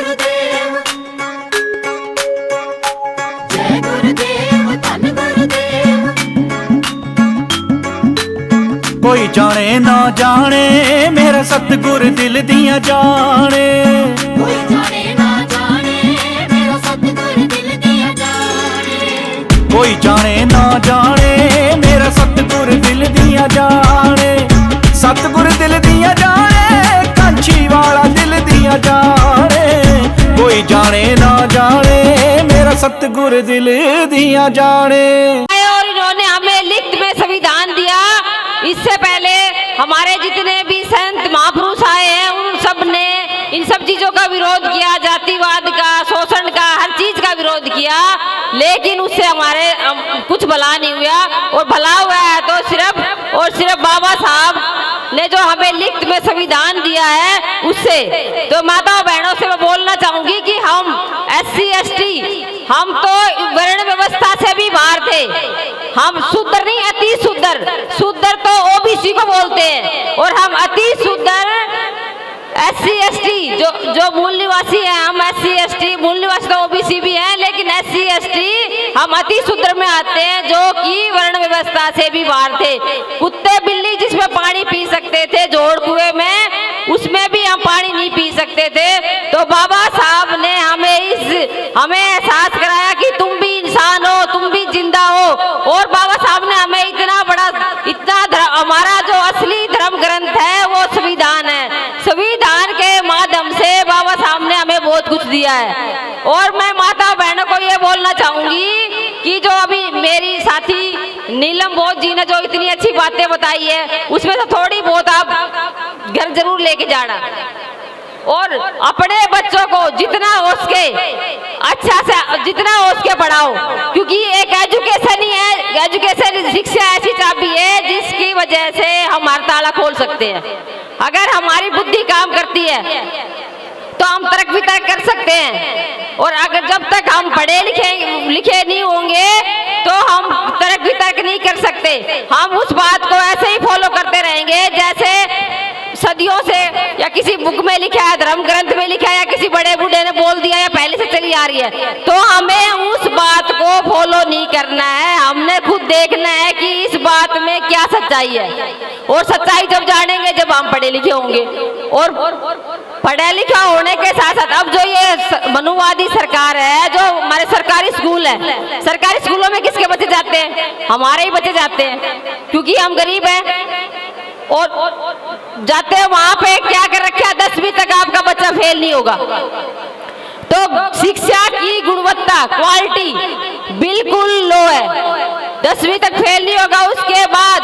गुरुदेव, जय गुरुदेव, धन गुरुदेव। कोई जाने ना जाने मेरा सतगुर दिल दिया जाने, कोई जाने ना जाने मेरा सतगुर दिल दिया जाने, कोई जाने ना जाने मेरा सतगुर दिल दिया जाने, सतगुर दिल दिया जाने, कांची वाला दिल दिया जाने। कोई जाने ना जाने मेरा सतगुर दिल दिया जाने। और इन्होंने हमें लिखित में संविधान दिया। इससे पहले हमारे जितने भी संत महापुरुष आए हैं उन सब ने इन सब चीजों का विरोध किया, जातिवाद का, शोषण का, हर चीज का विरोध किया, लेकिन उससे हमारे कुछ भला नहीं हुआ। और भला हुआ है तो सिर्फ और सिर्फ बाबा साहब ने जो हमें लिखित में संविधान दिया है उससे। तो माताओं बहनों से मैं बोलना चाहूंगी कि हम SC ST हम तो वर्ण व्यवस्था से भी बाहर थे। हम शुद्र नहीं, अति शुद्र। शुद्र तो OBC को बोलते हैं और हम अति शुद्र SC ST जो मूल निवासी है। हम SC ST मूल निवासी तो OBC भी हैं, लेकिन SC ST हम अति शुद्र में आते हैं, जो कि वर्ण व्यवस्था से भी बाहर थे। कुत्ते बिल्ली जिसमें पानी पी सकते थे जोड़ कुएं में, उसमें भी हम पानी नहीं पी सकते थे। तो बाबा साहब ने हमें एहसास कराया कि तुम भी इंसान हो, तुम भी जिंदा हो। और बाबा साहब ने हमें हमारा जो असली धर्म ग्रंथ है वो संविधान है। संविधान के माध्यम से बाबा साहब ने हमें बहुत कुछ दिया है। और मैं माता बहनों को ये बोलना चाहूंगी कि जो अभी मेरी साथी नीलम बोध जी ने जो इतनी अच्छी बातें बताई है, उसमें से थोड़ी बहुत आप घर जरूर लेके जाना और अपने बच्चों को जितना हो सके अच्छा से जितना हो सके पढ़ाओ, क्योंकि एक एजुकेशन ही है, एजुकेशन शिक्षा ऐसी चाबी है जिसकी वजह से हम हर ताला खोल सकते हैं। अगर हमारी बुद्धि काम करती है तो हम तरक वितरक कर सकते हैं, और अगर जब तक हम पढ़े लिखे नहीं होंगे तो हम तरक वितरक नहीं कर सकते। हम उस बात को ऐसे ही फॉलो करते रहेंगे जैसे सदियों से या किसी बुक में लिखा है, धर्म ग्रंथ में लिखा है, या किसी बड़े बूढ़े ने बोल दिया या पहले से चली आ रही है। तो हमें उस बात को फॉलो नहीं करना है, हमने खुद देखना है कि इस बात में क्या सच्चाई है। और सच्चाई जब जानेंगे जब हम पढ़े लिखे होंगे। और पढ़ा लिखा होने के साथ साथ अब जो ये मनुवादी सरकार है, जो हमारे सरकारी स्कूल है, सरकारी स्कूलों में किसके बच्चे जाते हैं? हमारे ही बच्चे जाते हैं, क्योंकि हम गरीब हैं। और जाते हैं वहां पे क्या कर रखा है, 10वीं तक आपका बच्चा फेल नहीं होगा। तो शिक्षा की गुणवत्ता क्वालिटी बिल्कुल लो है, 10वीं तक फेल नहीं होगा। उसके बाद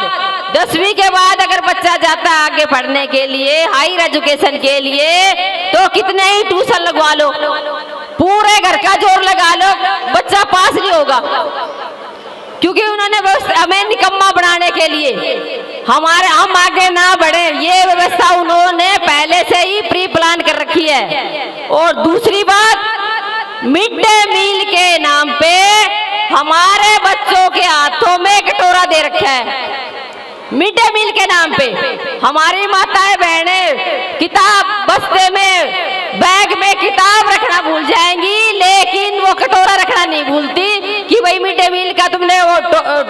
10वीं के बाद अगर बच्चा जाता है आगे पढ़ने के लिए, हायर एजुकेशन के लिए, तो कितने ही ट्यूशन लगवा लो, पूरे घर का जोर लगा लो, बच्चा पास नहीं होगा। क्योंकि उन्होंने हमें निकम्मा बनाने के लिए हम आगे ना बढ़े, ये व्यवस्था उन्होंने पहले से ही प्री प्लान कर रखी है। और दूसरी बात, मिड डे मील के नाम पे हमारे बच्चों के हाथों में कटोरा दे रखा है। मिड डे मील के नाम पे हमारी माताएं बहनें किताब बस्ते में, बैग में किताब रखना भूल जाएंगी, लेकिन वो कटोरा रखना नहीं भूलती कि भाई मिड डे मील का तुमने वो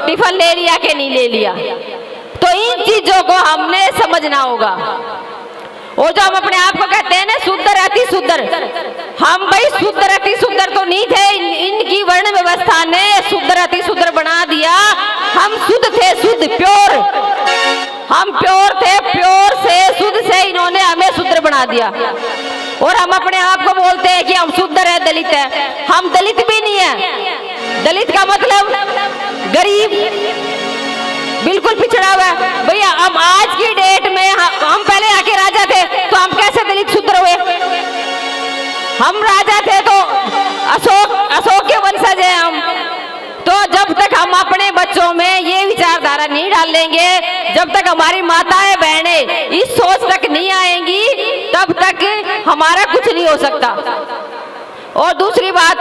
टिफिन ले लिया कि नहीं ले लिया। तो इन चीजों को हमने समझना होगा। और जो हम अपने आप को कहते हैं ना शुद्र अति शुद्र, हम भाई शुद्र अति शुद्र तो नहीं थे, इनकी वर्ण व्यवस्था ने शुद्र अति शुद्र बना दिया। हम शुद्ध थे, शुद्ध प्योर, हम प्योर थे, प्योर से शुद्ध से इन्होंने हमें शुद्र बना दिया। और हम अपने आप को बोलते हैं कि हम शुद्र है, दलित है। हम दलित भी नहीं है। दलित का मतलब गरीब, बिल्कुल पिछड़ा हुआ है। भैया हम आज की डेट में हम पहले आके राजा थे तो हम कैसे दलित शूद्र हुए? हम राजा थे तो अशोक के वंशज हैं हम। तो जब तक हम अपने बच्चों में ये विचारधारा नहीं डालेंगे, जब तक हमारी माताएं बहनें इस सोच तक नहीं आएंगी, तब तक हमारा कुछ नहीं हो सकता। और दूसरी बात,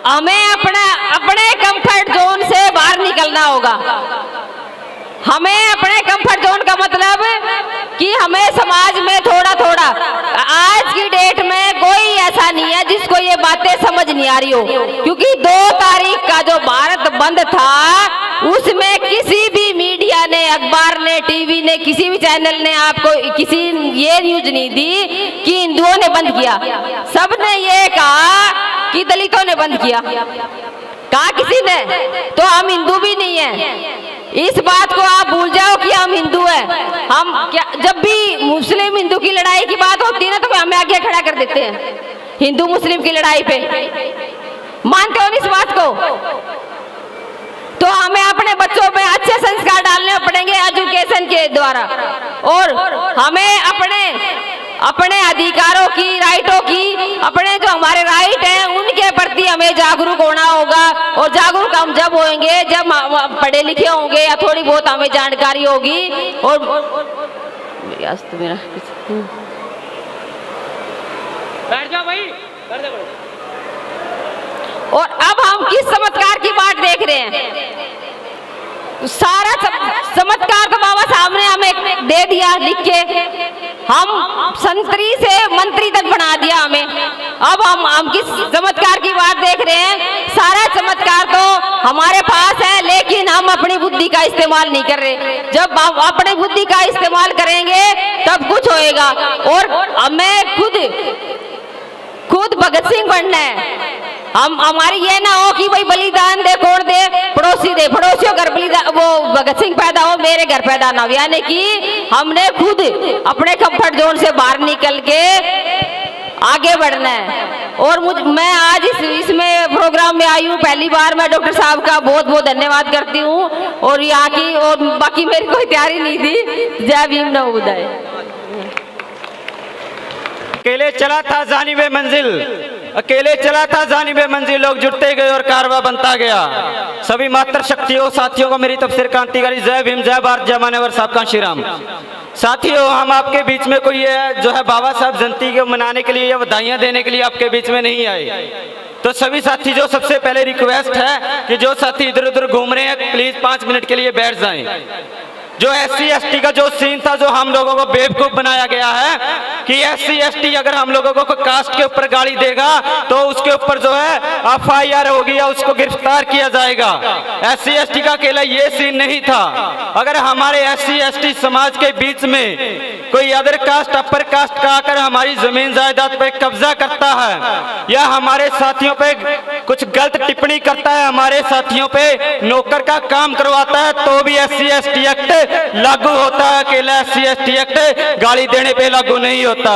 हमें अपने कंफर्ट जोन से बाहर निकलना होगा। हमें अपने कंफर्ट जोन का मतलब कि हमें समाज में थोड़ा थोड़ा, आज की डेट में कोई ऐसा नहीं है जिसको ये बातें समझ नहीं आ रही हो, क्योंकि 2 तारीख का जो भारत बंद था उसमें किसी भी मीडिया ने, अखबार ने, टीवी ने, किसी भी चैनल ने आपको किसी ये न्यूज नहीं दी कि हिंदुओं ने बंद किया। सबने ये कहा कि दलितों ने बंद किया। कहा किसी ने? तो हम हिंदू भी नहीं है, इस बात को आप भूल जाओ कि हम हिंदू हैं। हम क्या, जब भी मुस्लिम हिंदू की लड़ाई की बात होती है ना तो हमें आगे खड़ा कर देते हैं हिंदू मुस्लिम की लड़ाई पे। मानते हो इस बात को? तो हमें अपने बच्चों में अच्छे संस्कार डालने पड़ेंगे एजुकेशन के द्वारा, और हमें अपने अधिकारों की, राइटों की, अपने जो हमारे राइट हैं उनके प्रति हमें जागरूक होना होगा। और जागरूक हम जब होंगे जब हम पढ़े लिखे होंगे या थोड़ी बहुत हमें जानकारी होगी। और बैठ जाओ भाई, बैठ जाओ। और अब हम किस चमत्कार की बात देख रहे हैं? सारा चमत्कार तो बाबा साहब ने हमें दे दिया लिख के, हम संतरी से मंत्री तक बना दिया हमें। अब हम किस चमत्कार की बात देख रहे हैं? सारा चमत्कार तो हमारे पास है, लेकिन हम अपनी बुद्धि का इस्तेमाल नहीं कर रहे। जब हम अपनी बुद्धि का इस्तेमाल करेंगे तब कुछ होएगा। और हमें खुद भगत सिंह बनना है। हमारी ये ना हो कि भाई बलिदान दे, कौन दे? पड़ोसी दे, पड़ोसियों घर बलिदान, वो भगत सिंह पैदा हो, मेरे घर पैदा ना हो। यानी कि हमने खुद अपने कंफर्ट जोन से बाहर निकल के आगे बढ़ना है। और मैं आज इसमें प्रोग्राम में आई हूँ पहली बार। मैं डॉक्टर साहब का बहुत बहुत धन्यवाद करती हूँ, और यहाँ की, और बाकी मेरी कोई तैयारी नहीं थी। जय भीम, नवोदय। अकेले चला था जानिबे मंजिल, अकेले चला था जानिबे मंजिल, लोग जुटते गए और कारवा बनता गया। सभी मातृ शक्तियों साथियों को मेरी तरफ से क्रांतिकारी जय भीम, जय भारत, जय मान्यवर साहब का श्री राम। साथियों, हम आपके बीच में कोई जो है बाबा साहब जयंती को मनाने के लिए या बधाइयां देने के लिए आपके बीच में नहीं आए। तो सभी साथी, जो सबसे पहले रिक्वेस्ट है कि जो साथी इधर उधर घूम रहे हैं प्लीज 5 मिनट के लिए बैठ जाएं। जो SC ST का जो सीन था, जो हम लोगों को बेवकूफ बनाया गया है कि SC ST अगर हम लोगों को कास्ट के ऊपर गाली देगा तो उसके ऊपर जो है FIR होगी या उसको गिरफ्तार किया जाएगा। SC ST का अकेला ये सीन नहीं था। अगर हमारे SC ST समाज के बीच में कोई अदर कास्ट, अपर कास्ट का आकर हमारी जमीन जायदाद पे कब्जा करता है या हमारे साथियों पे कुछ गलत टिप्पणी करता है, हमारे साथियों पे नौकर का काम करवाता है, तो भी SC ST एक्ट लागू होता है। अकेला SC ST एक्ट गाली देने पे लागू नहीं होता।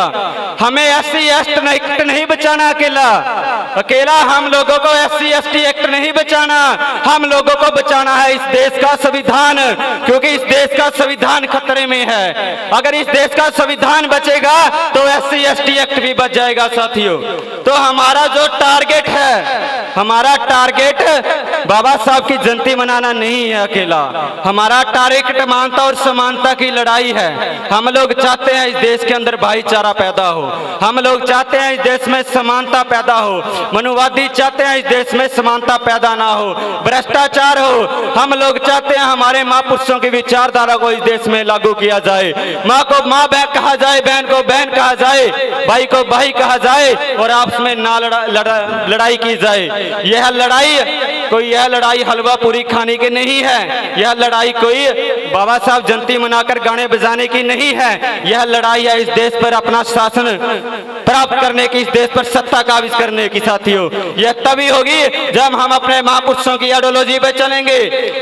हमें SC ST एक्ट नहीं बचाना, अकेला हम लोगों को SC ST एक्ट नहीं बचाना, हम लोगों को बचाना है इस देश का संविधान, क्योंकि इस देश का संविधान खतरे में है। अगर इस देश का संविधान बचेगा तो SC ST एक्ट भी बच जाएगा। साथियों, तो हमारा जो टारगेट है, हमारा टारगेट बाबा साहब की जयंती मनाना नहीं है अकेला। हमारा टारगेट मानवता और समानता की लड़ाई है। हम लोग चाहते हैं इस देश के अंदर भाईचारा पैदा हो, हम लोग चाहते हैं इस देश में समानता पैदा हो, मनुवादी चाहते हैं इस देश में समानता पैदा ना हो, भ्रष्टाचार हो। हम लोग चाहते हैं हमारे महापुरुषों की विचारधारा को इस देश में लागू किया जाए। माँ को माँ कहा जाए, बहन को बहन कहा जाए, भाई को भाई कहा जाए, और आपस में ना लड़ाई की जाए। यह लड़ाई हलवा पूरी खाने की नहीं है। यह लड़ाई कोई बाबा साहब जयंती मनाकर गाने बजाने की नहीं है। यह लड़ाई है इस देश पर अपना शासन प्राप्त करने की, इस देश पर सत्ता काबिज करने की। साथियों, यह तभी होगी जब हम अपने महापुरुषों की आइडियोलॉजी पे चलेंगे।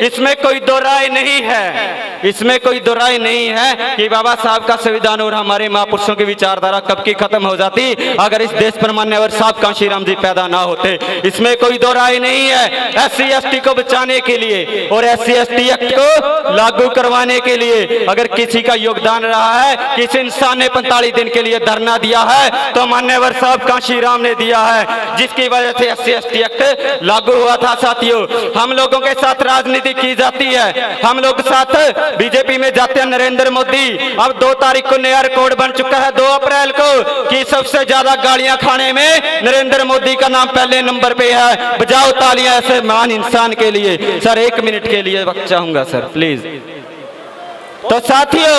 इसमें कोई दो राय नहीं है, इसमें कोई दो राय नहीं है कि बाबा साहब का संविधान और हमारे महापुरुषों की विचारधारा कब की खत्म हो जाती अगर इस देश पर मान्यवर साहब कांशी राम जी पैदा ना होते। इसमें कोई दो राय नहीं है। SC ST को बचाने के लिए और SC ST एक्ट को लागू करवाने के लिए अगर किसी का योगदान रहा है, किसी इंसान ने 45 दिन के लिए धरना दिया है, तो मान्यवर साहब कांशी राम ने दिया है, जिसकी वजह से SC ST एक्ट लागू हुआ था। साथियों, हम लोगों के साथ राजनीति की जाती है, हम लोग साथ बीजेपी में जाते हैं नरेंद्र मोदी। अब 2 तारीख को नया रिकॉर्ड बन चुका है, 2 अप्रैल को, कि सबसे ज्यादा गालियां खाने में नरेंद्र मोदी का नाम पहले नंबर पे है। बजाओ तालियां ऐसे महान इंसान के लिए। सर 1 मिनट के लिए वक्त चाहूंगा सर, प्लीज। तो साथियों,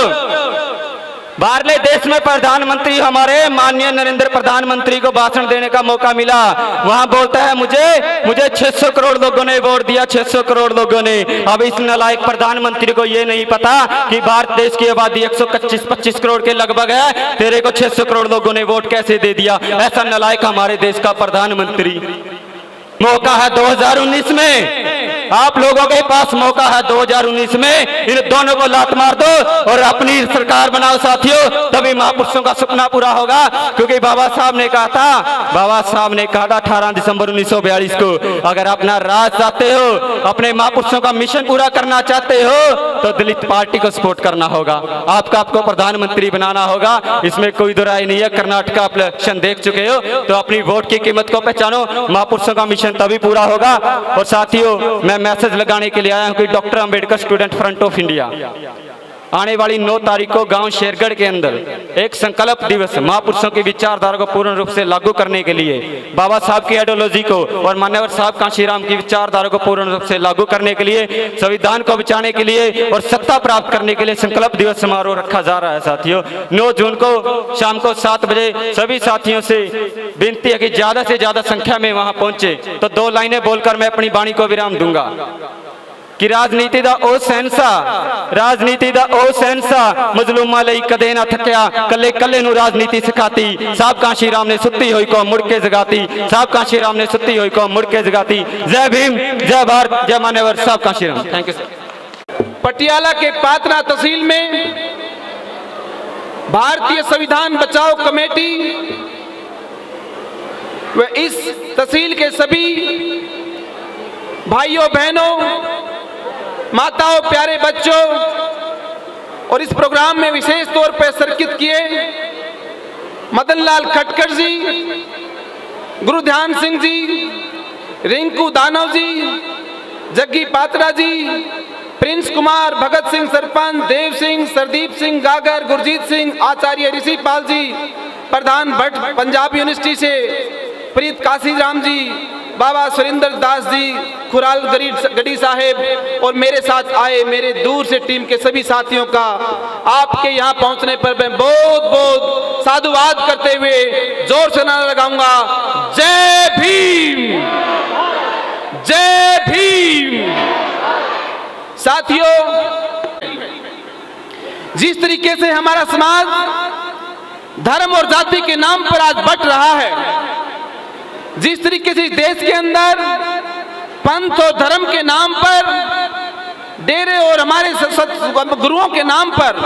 बाहरले देश में प्रधानमंत्री हमारे माननीय नरेंद्र प्रधानमंत्री को भाषण देने का मौका मिला। वहां बोलता है मुझे 600 करोड़ लोगों ने वोट दिया, 600 करोड़ लोगों ने। अब इस नालायक प्रधानमंत्री को ये नहीं पता कि भारत देश की आबादी 125 करोड़ के लगभग है, तेरे को 600 करोड़ लोगों ने वोट कैसे दे दिया? ऐसा नालायक हमारे देश का प्रधानमंत्री। मौका है 2019 में, आप लोगों के पास मौका है 2019 में, इन दोनों को लात मार दो और अपनी सरकार बनाओ साथियों, तभी महापुरुषों का सपना पूरा होगा। क्योंकि बाबा साहब ने कहा था 18 दिसंबर 1942 को, अगर अपना राज चाहते हो, अपने महापुरुषों का मिशन पूरा करना चाहते हो, तो दलित पार्टी को सपोर्ट करना होगा, आपको प्रधानमंत्री बनाना होगा। इसमें कोई दो राय नहीं है। कर्नाटक का इलेक्शन देख चुके हो, तो अपनी वोट की कीमत को पहचानो, महापुरुषों का मिशन तभी पूरा होगा। और साथियों, मैं मैसेज लगाने के लिए आया हूं कि doctor Ambedkar student front of India आने वाली 9 तारीख को गांव शेरगढ़ के अंदर एक संकल्प दिवस महापुरुषों की विचारधारा को पूर्ण रूप से लागू करने के लिए, बाबा साहब की आइडियोलॉजी को और मान्यवर साहब कांशीराम की विचारधारा को पूर्ण रूप से लागू करने के लिए, संविधान को बचाने के लिए और सत्ता प्राप्त करने के लिए संकल्प दिवस समारोह रखा जा रहा है। साथियों, 9 जून को शाम को 7 बजे सभी साथियों से विनती है कि ज्यादा से ज्यादा संख्या में वहां पहुंचे। तो 2 लाइनें बोलकर मैं अपनी वाणी को विराम दूंगा कि राजनीति दा ओ सैनसा मजलूमा लई कदे ना थकिया, कले कले नू राजनीति सिखाती, साहब कांशीराम ने सुत्ती हुई को मुड़ के जगाती, साहब कांशीराम ने सुत्ती हुई को मुड़ के जगाती। जय भीम, जय भारत, जय मान्यवर साहब Kanshiram. Thank you sir. Patiala के पात्रा तहसील में भारतीय संविधान बचाओ कमेटी व इस तहसील के सभी भाइयों बहनों, माताओं, प्यारे बच्चों और इस प्रोग्राम में विशेष तौर पर शिरकत किए मदन लाल खटकर जी, गुरु ध्यान सिंह जी, रिंकू दानव जी, जग्गी पात्रा जी, प्रिंस कुमार, भगत सिंह सरपंच, देव सिंह, सरदीप सिंह गागर, गुरजीत सिंह, आचार्य ऋषि पाल जी, प्रधान भट्ट पंजाब यूनिवर्सिटी से प्रीत काशीराम जी, बाबा सुरेंद्र दास जी, खुराल गढ़ी साहेब और मेरे साथ आए मेरे दूर से टीम के सभी साथियों का आपके यहाँ पहुँचने पर मैं बहुत बहुत साधुवाद करते हुए जोर से नारा लगाऊंगा, जय भीम, जय भीम। साथियों, जिस तरीके से हमारा समाज धर्म और जाति के नाम पर आज बंट रहा है, जिस तरीके से देश के अंदर पंथ और धर्म के नाम पर, डेरे और हमारे गुरुओं के नाम पर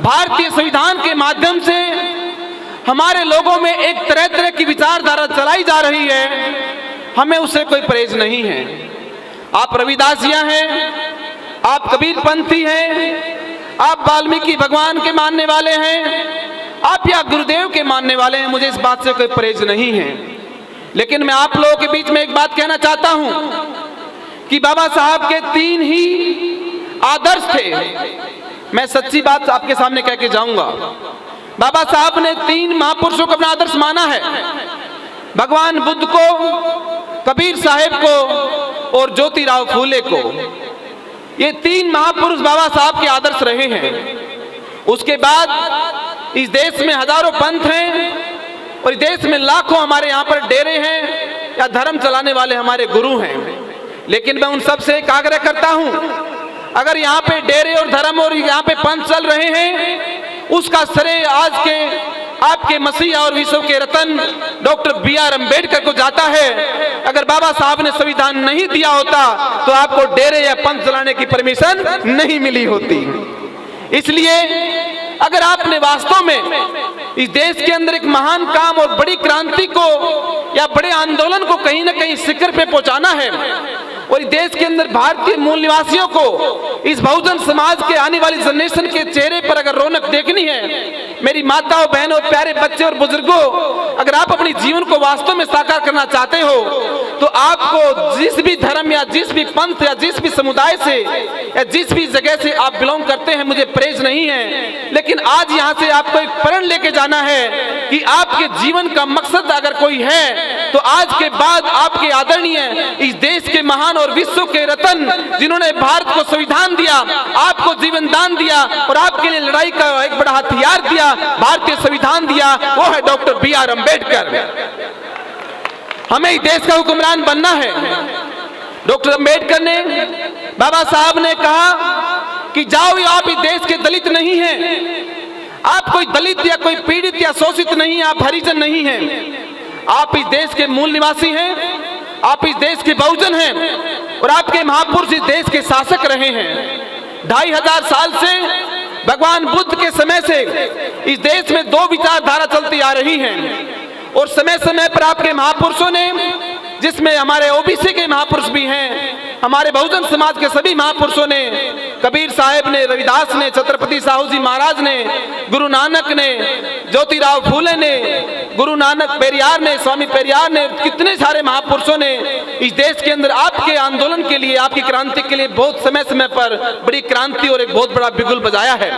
भारतीय संविधान के माध्यम से हमारे लोगों में एक तरह तरह की विचारधारा चलाई जा रही है, हमें उससे कोई परहेज नहीं है। आप रविदासियां हैं, आप कबीर पंथी हैं, आप वाल्मीकि भगवान के मानने वाले हैं, आप या गुरुदेव के मानने वाले हैं, मुझे इस बात से कोई परहेज नहीं है। लेकिन मैं आप लोगों के बीच में एक बात कहना चाहता हूं कि बाबा साहब के 3 ही आदर्श थे। मैं सच्ची बात आपके सामने कह के जाऊंगा। बाबा साहब ने 3 महापुरुषों को अपना आदर्श माना है, भगवान बुद्ध को, कबीर साहेब को और ज्योतिराव फूले को। ये 3 महापुरुष बाबा साहब के आदर्श रहे हैं। उसके बाद इस देश में हजारों पंथ हैं और देश में लाखों हमारे यहाँ पर डेरे हैं या धर्म चलाने वाले हमारे गुरु हैं। लेकिन मैं उन सब से एक आग्रह करता हूँ, अगर यहाँ पे डेरे और धर्म और यहाँ पे पंथ चल रहे हैं, उसका श्रेय आज के आपके मसीहा और विश्व के रतन डॉक्टर BR अम्बेडकर को जाता है। अगर बाबा साहब ने संविधान नहीं दिया होता तो आपको डेरे या पंथ चलाने की परमिशन नहीं मिली होती। इसलिए अगर आपने वास्तव में इस देश के अंदर एक महान काम और बड़ी क्रांति को या बड़े आंदोलन को कहीं ना कहीं शिखर पे पहुंचाना है और इस देश के अंदर भारतीय मूल निवासियों को, इस बहुजन समाज के आने वाली जनरेशन के चेहरे पर अगर रौनक देखनी है, मेरी माताओं, बहनों, प्यारे बच्चे और बुजुर्गों, अगर आप अपने जीवन को वास्तव में साकार करना चाहते हो तो आपको जिस भी धर्म या जिस भी पंथ या जिस भी समुदाय से या जिस भी जगह से आप बिलोंग करते हैं, मुझे प्रेज नहीं है, लेकिन आज यहाँ से आपको एक प्रण लेके जाना है कि आपके जीवन का मकसद अगर कोई है तो आज के बाद आपके आदरणीय इस देश के महान महान और विश्व के रत्न जिन्होंने भारत को संविधान दिया, आपको जीवन दान दिया और आपके लिए लड़ाई का एक बड़ा हथियार दिया, भारतीय संविधान दिया, वो है डॉक्टर BR अम्बेडकर। हमें इस देश का हुक्मरान बनना है। डॉक्टर अम्बेडकर ने, बाबा साहब ने कहा कि जाओ, आप इस देश के दलित नहीं हैं, आप कोई दलित या कोई पीड़ित या शोषित नहीं, आप हरिजन नहीं हैं, आप इस देश के मूल निवासी हैं, आप इस देश के बहुजन हैं और आपके महापुरुष इस देश के शासक रहे हैं। 2500 साल से भगवान बुद्ध के समय से इस देश में 2 विचारधारा चलती आ रही हैं और समय समय पर आपके महापुरुषों ने, जिसमें हमारे OBC के महापुरुष भी हैं, हमारे बहुजन समाज के सभी महापुरुषों ने, कबीर साहब ने, रविदास ने, छत्रपति साहू जी महाराज ने, गुरु नानक ने, ज्योतिराव फूले ने, गुरु नानक पेरियार ने, स्वामी पेरियार ने, कितने सारे महापुरुषों ने इस देश के अंदर आपके आंदोलन के लिए, आपकी क्रांति के लिए बहुत समय समय पर बड़ी क्रांति और एक बहुत बड़ा बिगुल बजाया है।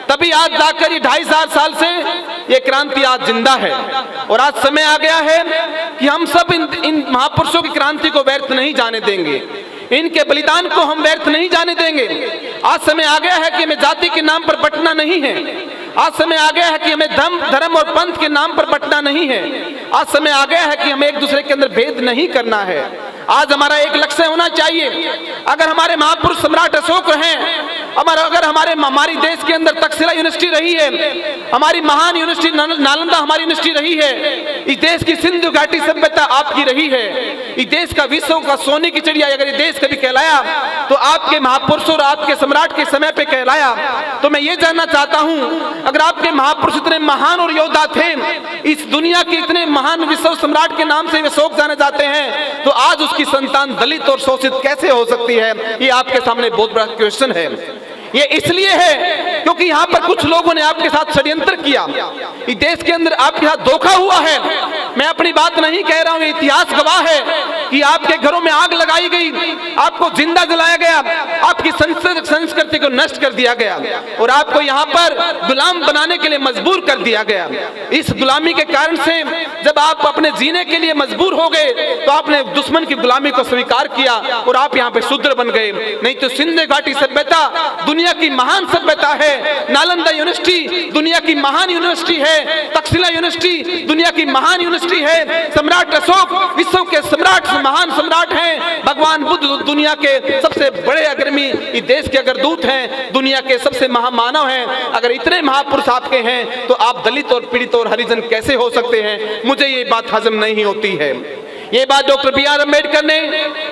तभी आज जाकर ये 2500 साल से ये क्रांति आज जिंदा है और आज समय आ गया है कि हम सब इन महापुरुषों की क्रांति को व्यर्थ नहीं जाने देंगे, इनके बलिदान को हम व्यर्थ नहीं जाने देंगे। आज समय आ गया है कि हमें जाति के नाम पर बंटना नहीं है, आज समय आ गया है कि हमें धर्म और पंथ के नाम पर बंटना नहीं है, आज समय आ गया है कि हमें एक दूसरे के अंदर भेद नहीं करना है। आज हमारा एक लक्ष्य होना चाहिए। अगर हमारे महापुरुष सम्राट अशोक हैं, अगर हमारी देश के अंदर तक्षशिला यूनिवर्सिटी रही है, हमारी महान यूनिवर्सिटी नालंदा हमारी यूनिवर्सिटी रही है, इस देश की सिंधु घाटी सभ्यता आपकी रही है, इस देश का विश्व का सोने की चिड़िया अगर ये देश कभी कहलाया तो आपके महापुरुषों और आपके सम्राट के समय पे कहलाया। तो मैं ये जानना चाहता हूं, अगर आपके महापुरुष इतने महान और योद्धा थे, इस दुनिया के इतने महान विश्व सम्राट के नाम से अशोक जाने जाते हैं, तो आज उसकी संतान दलित और शोषित कैसे हो सकती है? ये आपके सामने बहुत बड़ा क्वेश्चन है। ये इसलिए है क्योंकि यहाँ पर कुछ लोगों ने आपके साथ षड्यंत्र किया, इस देश के अंदर आपके साथ धोखा हुआ है। मैं अपनी बात नहीं कह रहा हूँ, इतिहास गवाह है कि आपके घरों में आग लगाई गई, आपको जिंदा जलाया गया, आपकी संस्कृति को नष्ट कर दिया गया और आपको यहाँ पर गुलाम बनाने के लिए मजबूर कर दिया गया। इस गुलामी के कारण से जब आप अपने जीने के लिए मजबूर हो गए तो आपने दुश्मन की गुलामी को स्वीकार किया और आप यहाँ पे शूद्र बन गए। नहीं तो सिंधु घाटी सभ्यता दुनिया की महान सभ्यता है, नालंदा यूनिवर्सिटी दुनिया की महान यूनिवर्सिटी है, तक्षशिला यूनिवर्सिटी दुनिया की महान यूनिवर्सिटी है, सम्राट अशोक विश्व के सम्राट महान सम्राट हैं, भगवान बुद्ध दुनिया के सबसे बड़े अग्रणी इस देश के अग्रदूत हैं, दुनिया के सबसे महामानव हैं। अगर इतने महापुरुष आपके हैं तो आप दलित और पीड़ित और हरिजन कैसे हो सकते हैं? मुझे ये बात हजम नहीं होती है। ये बात डॉक्टर BR अम्बेडकर ने,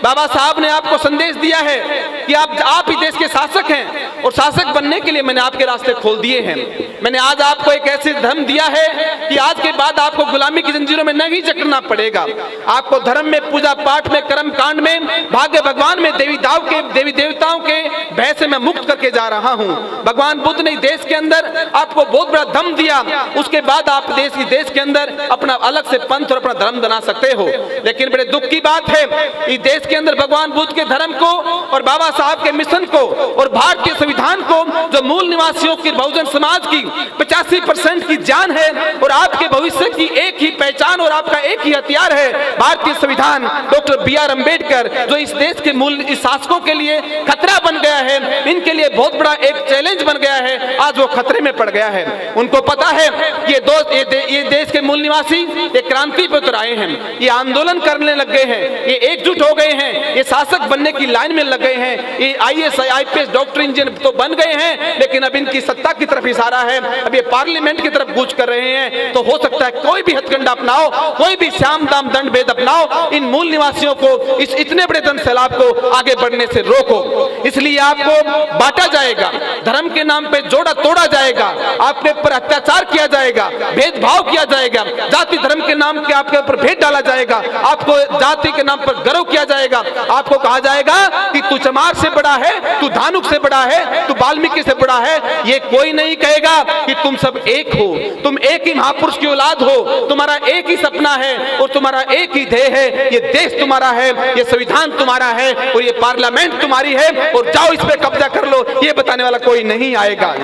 बाबा साहब ने आपको संदेश दिया है कि आप ही देश के शासक हैं और शासक बनने के लिए मैंने आपके रास्ते खोल दिए हैं। मैंने आज आपको एक ऐसे धर्म दिया है कि आज के बाद आपको गुलामी की जंजीरों में नहीं जकड़ना पड़ेगा। आपको धर्म में, पूजा पाठ में, कर्म कांड में, भाग्य भगवान में, देवी देवताओं के भय से मैं मुक्त करके जा रहा हूँ। भगवान बुद्ध ने देश के अंदर आपको बहुत बड़ा दम दिया, उसके बाद आप देश के अंदर अपना अलग से पंथ और अपना धर्म बना सकते हो। लेकिन बड़े दुख की बात है, इस देश के अंदर भगवान बुद्ध के धर्म को और बाबा साहब के मिशन को और भारतीय संविधान को, जो मूल निवासियों की बहुजन समाज की 85% की जान है और आपके भविष्य की एक ही पहचान और आपका एक ही हथियार है, भारतीय संविधान, डॉक्टर BR अम्बेडकर, जो इस देश के मूल शासकों के लिए खतरा बन गया है, इनके लिए बहुत बड़ा एक चैलेंज बन गया है। आज वो खतरे में पड़ गया है। उनको पता है ये देश के मूल निवासी ये क्रांति पर उतर आए हैं, ये आंदोलन करने लग गए हैं, ये एकजुट हो गए हैं, ये शासक बनने की लाइन में लग गए हैं, ये IAS IPS डॉक्टर इंजीनियर तो बन गए हैं, लेकिन अब इनकी सत्ता की तरफ इशारा है, अब ये पार्लियामेंट की तरफ कूच कर रहे हैं। तो हो सकता है कोई भी हथकंडा अपनाओ, कोई भी श्याम दाम दंड भेद अपनाओ, इन मूल निवासियों को, इस इतने बड़े जन सैलाब को आगे बढ़ने से रोको। इसलिए आपको बांटा जाएगा, धर्म के नाम पे जोड़ा तोड़ा जाएगा, आपके ऊपर अत्याचार किया जाएगा, भेदभाव किया जाएगा, जाति धर्म के नाम के आपके ऊपर भेद डाला जाएगा, आपको जाति के नाम पर गर्व किया जाएगा, आपको कहा जाएगा कि तू चमार से बड़ा है, तू धानुक से बड़ा है, तू वाल्मीकि से बड़ा है। ये कोई नहीं कहेगा कि तुम सब एक हो, तुम एक ही महापुरुष की औलाद हो, तुम्हारा एक ही सपना है और तुम्हारा एक ही ध्येय है, ये देश तुम्हारा है, ये संविधान तुम्हारा है और ये पार्लियामेंट तुम्हारी है और जाओ इस पे कब्जा कर लो, ये बताने वाला कोई नहीं आएगा।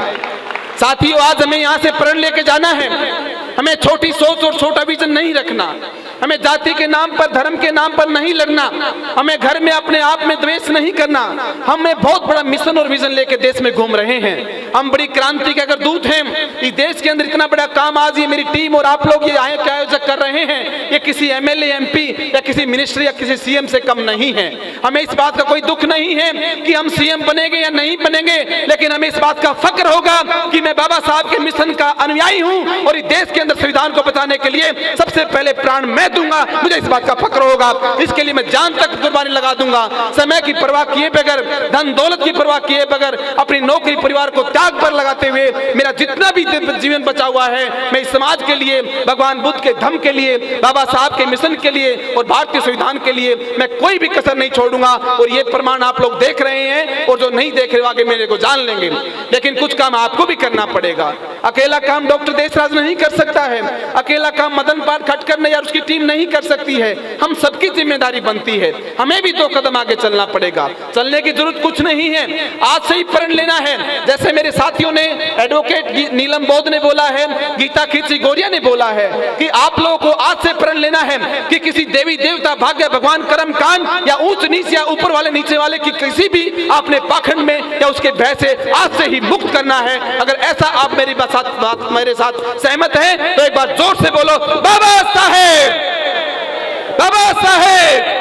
साथियों, आज हमें यहाँ से प्रण लेके जाना है, हमें छोटी सोच और छोटा विजन नहीं रखना। हमें जाति के नाम पर, धर्म के नाम पर नहीं लड़ना, हमें घर में अपने आप में द्वेष नहीं करना। हम एक बहुत बड़ा मिशन और विजन लेके देश में घूम रहे हैं। हम बड़ी क्रांति के अगर दूत हैं। इस देश के अंदर इतना बड़ा काम आज ये मेरी टीम और आप लोग ये आयोजक कर रहे हैं, ये किसी एमएलए, एमपी या किसी मिनिस्टर या किसी सीएम से कम नहीं है। हमें इस बात का कोई दुख नहीं है कि हम सीएम बनेंगे या नहीं बनेंगे, लेकिन हमें इस बात का फक्र होगा कि मैं बाबा साहब के मिशन का अनुयायी हूं और इस देश के अंदर संविधान को बचाने के लिए सबसे पहले प्राण मैं दूंगा। मुझे इस बात का फक्र होगा, इसके लिए मैं जान तक कुर्बानी लगा दूंगा। समय की परवाह किए बगैर, धन दौलत की परवाह किए बगैर, अपनी नौकरी परिवार को त्याग पर लगाते हुए मेरा जितना भी जीवन बचा हुआ है मैं इस समाज के लिए, भगवान बुद्ध के धम्म के लिए, बाबा साहब के मिशन के लिए और भारतीय संविधान के लिए मैं कोई भी कसर नहीं छोड़ूंगा। और ये प्रमाण आप लोग देख रहे हैं और जो नहीं देख रहे आगे मेरे को जान लेंगे। लेकिन कुछ काम आपको भी करना पड़ेगा। अकेला काम डॉक्टर देशराज नहीं कर सकता है, अकेला काम मदन पाल खटकर ने या उसकी टीम नहीं कर सकती है। हम सबकी जिम्मेदारी बनती है, हमें भी 2 कदम आगे चलना पड़ेगा। चलने की जरूरत कुछ नहीं है, आज से ही प्रण लेना है। जैसे मेरे साथियों ने, एडवोकेट नीलम बौद्ध ने बोला है, गीता खींची गौरिया ने बोला है कि आप लोगों को आज से प्रण लेना है कि किसी देवी देवता, भाग्य, भगवान, कर्म कांड या ऊंच नीच या ऊपर वाले नीचे वाले की किसी भी आपने पाखंड में या उसके भय से आज से ही मुक्त करना है। अगर ऐसा आप मेरे साथ सहमत हैं तो एक बार जोर से बोलो बाबा साहेब, बाबा साहेब।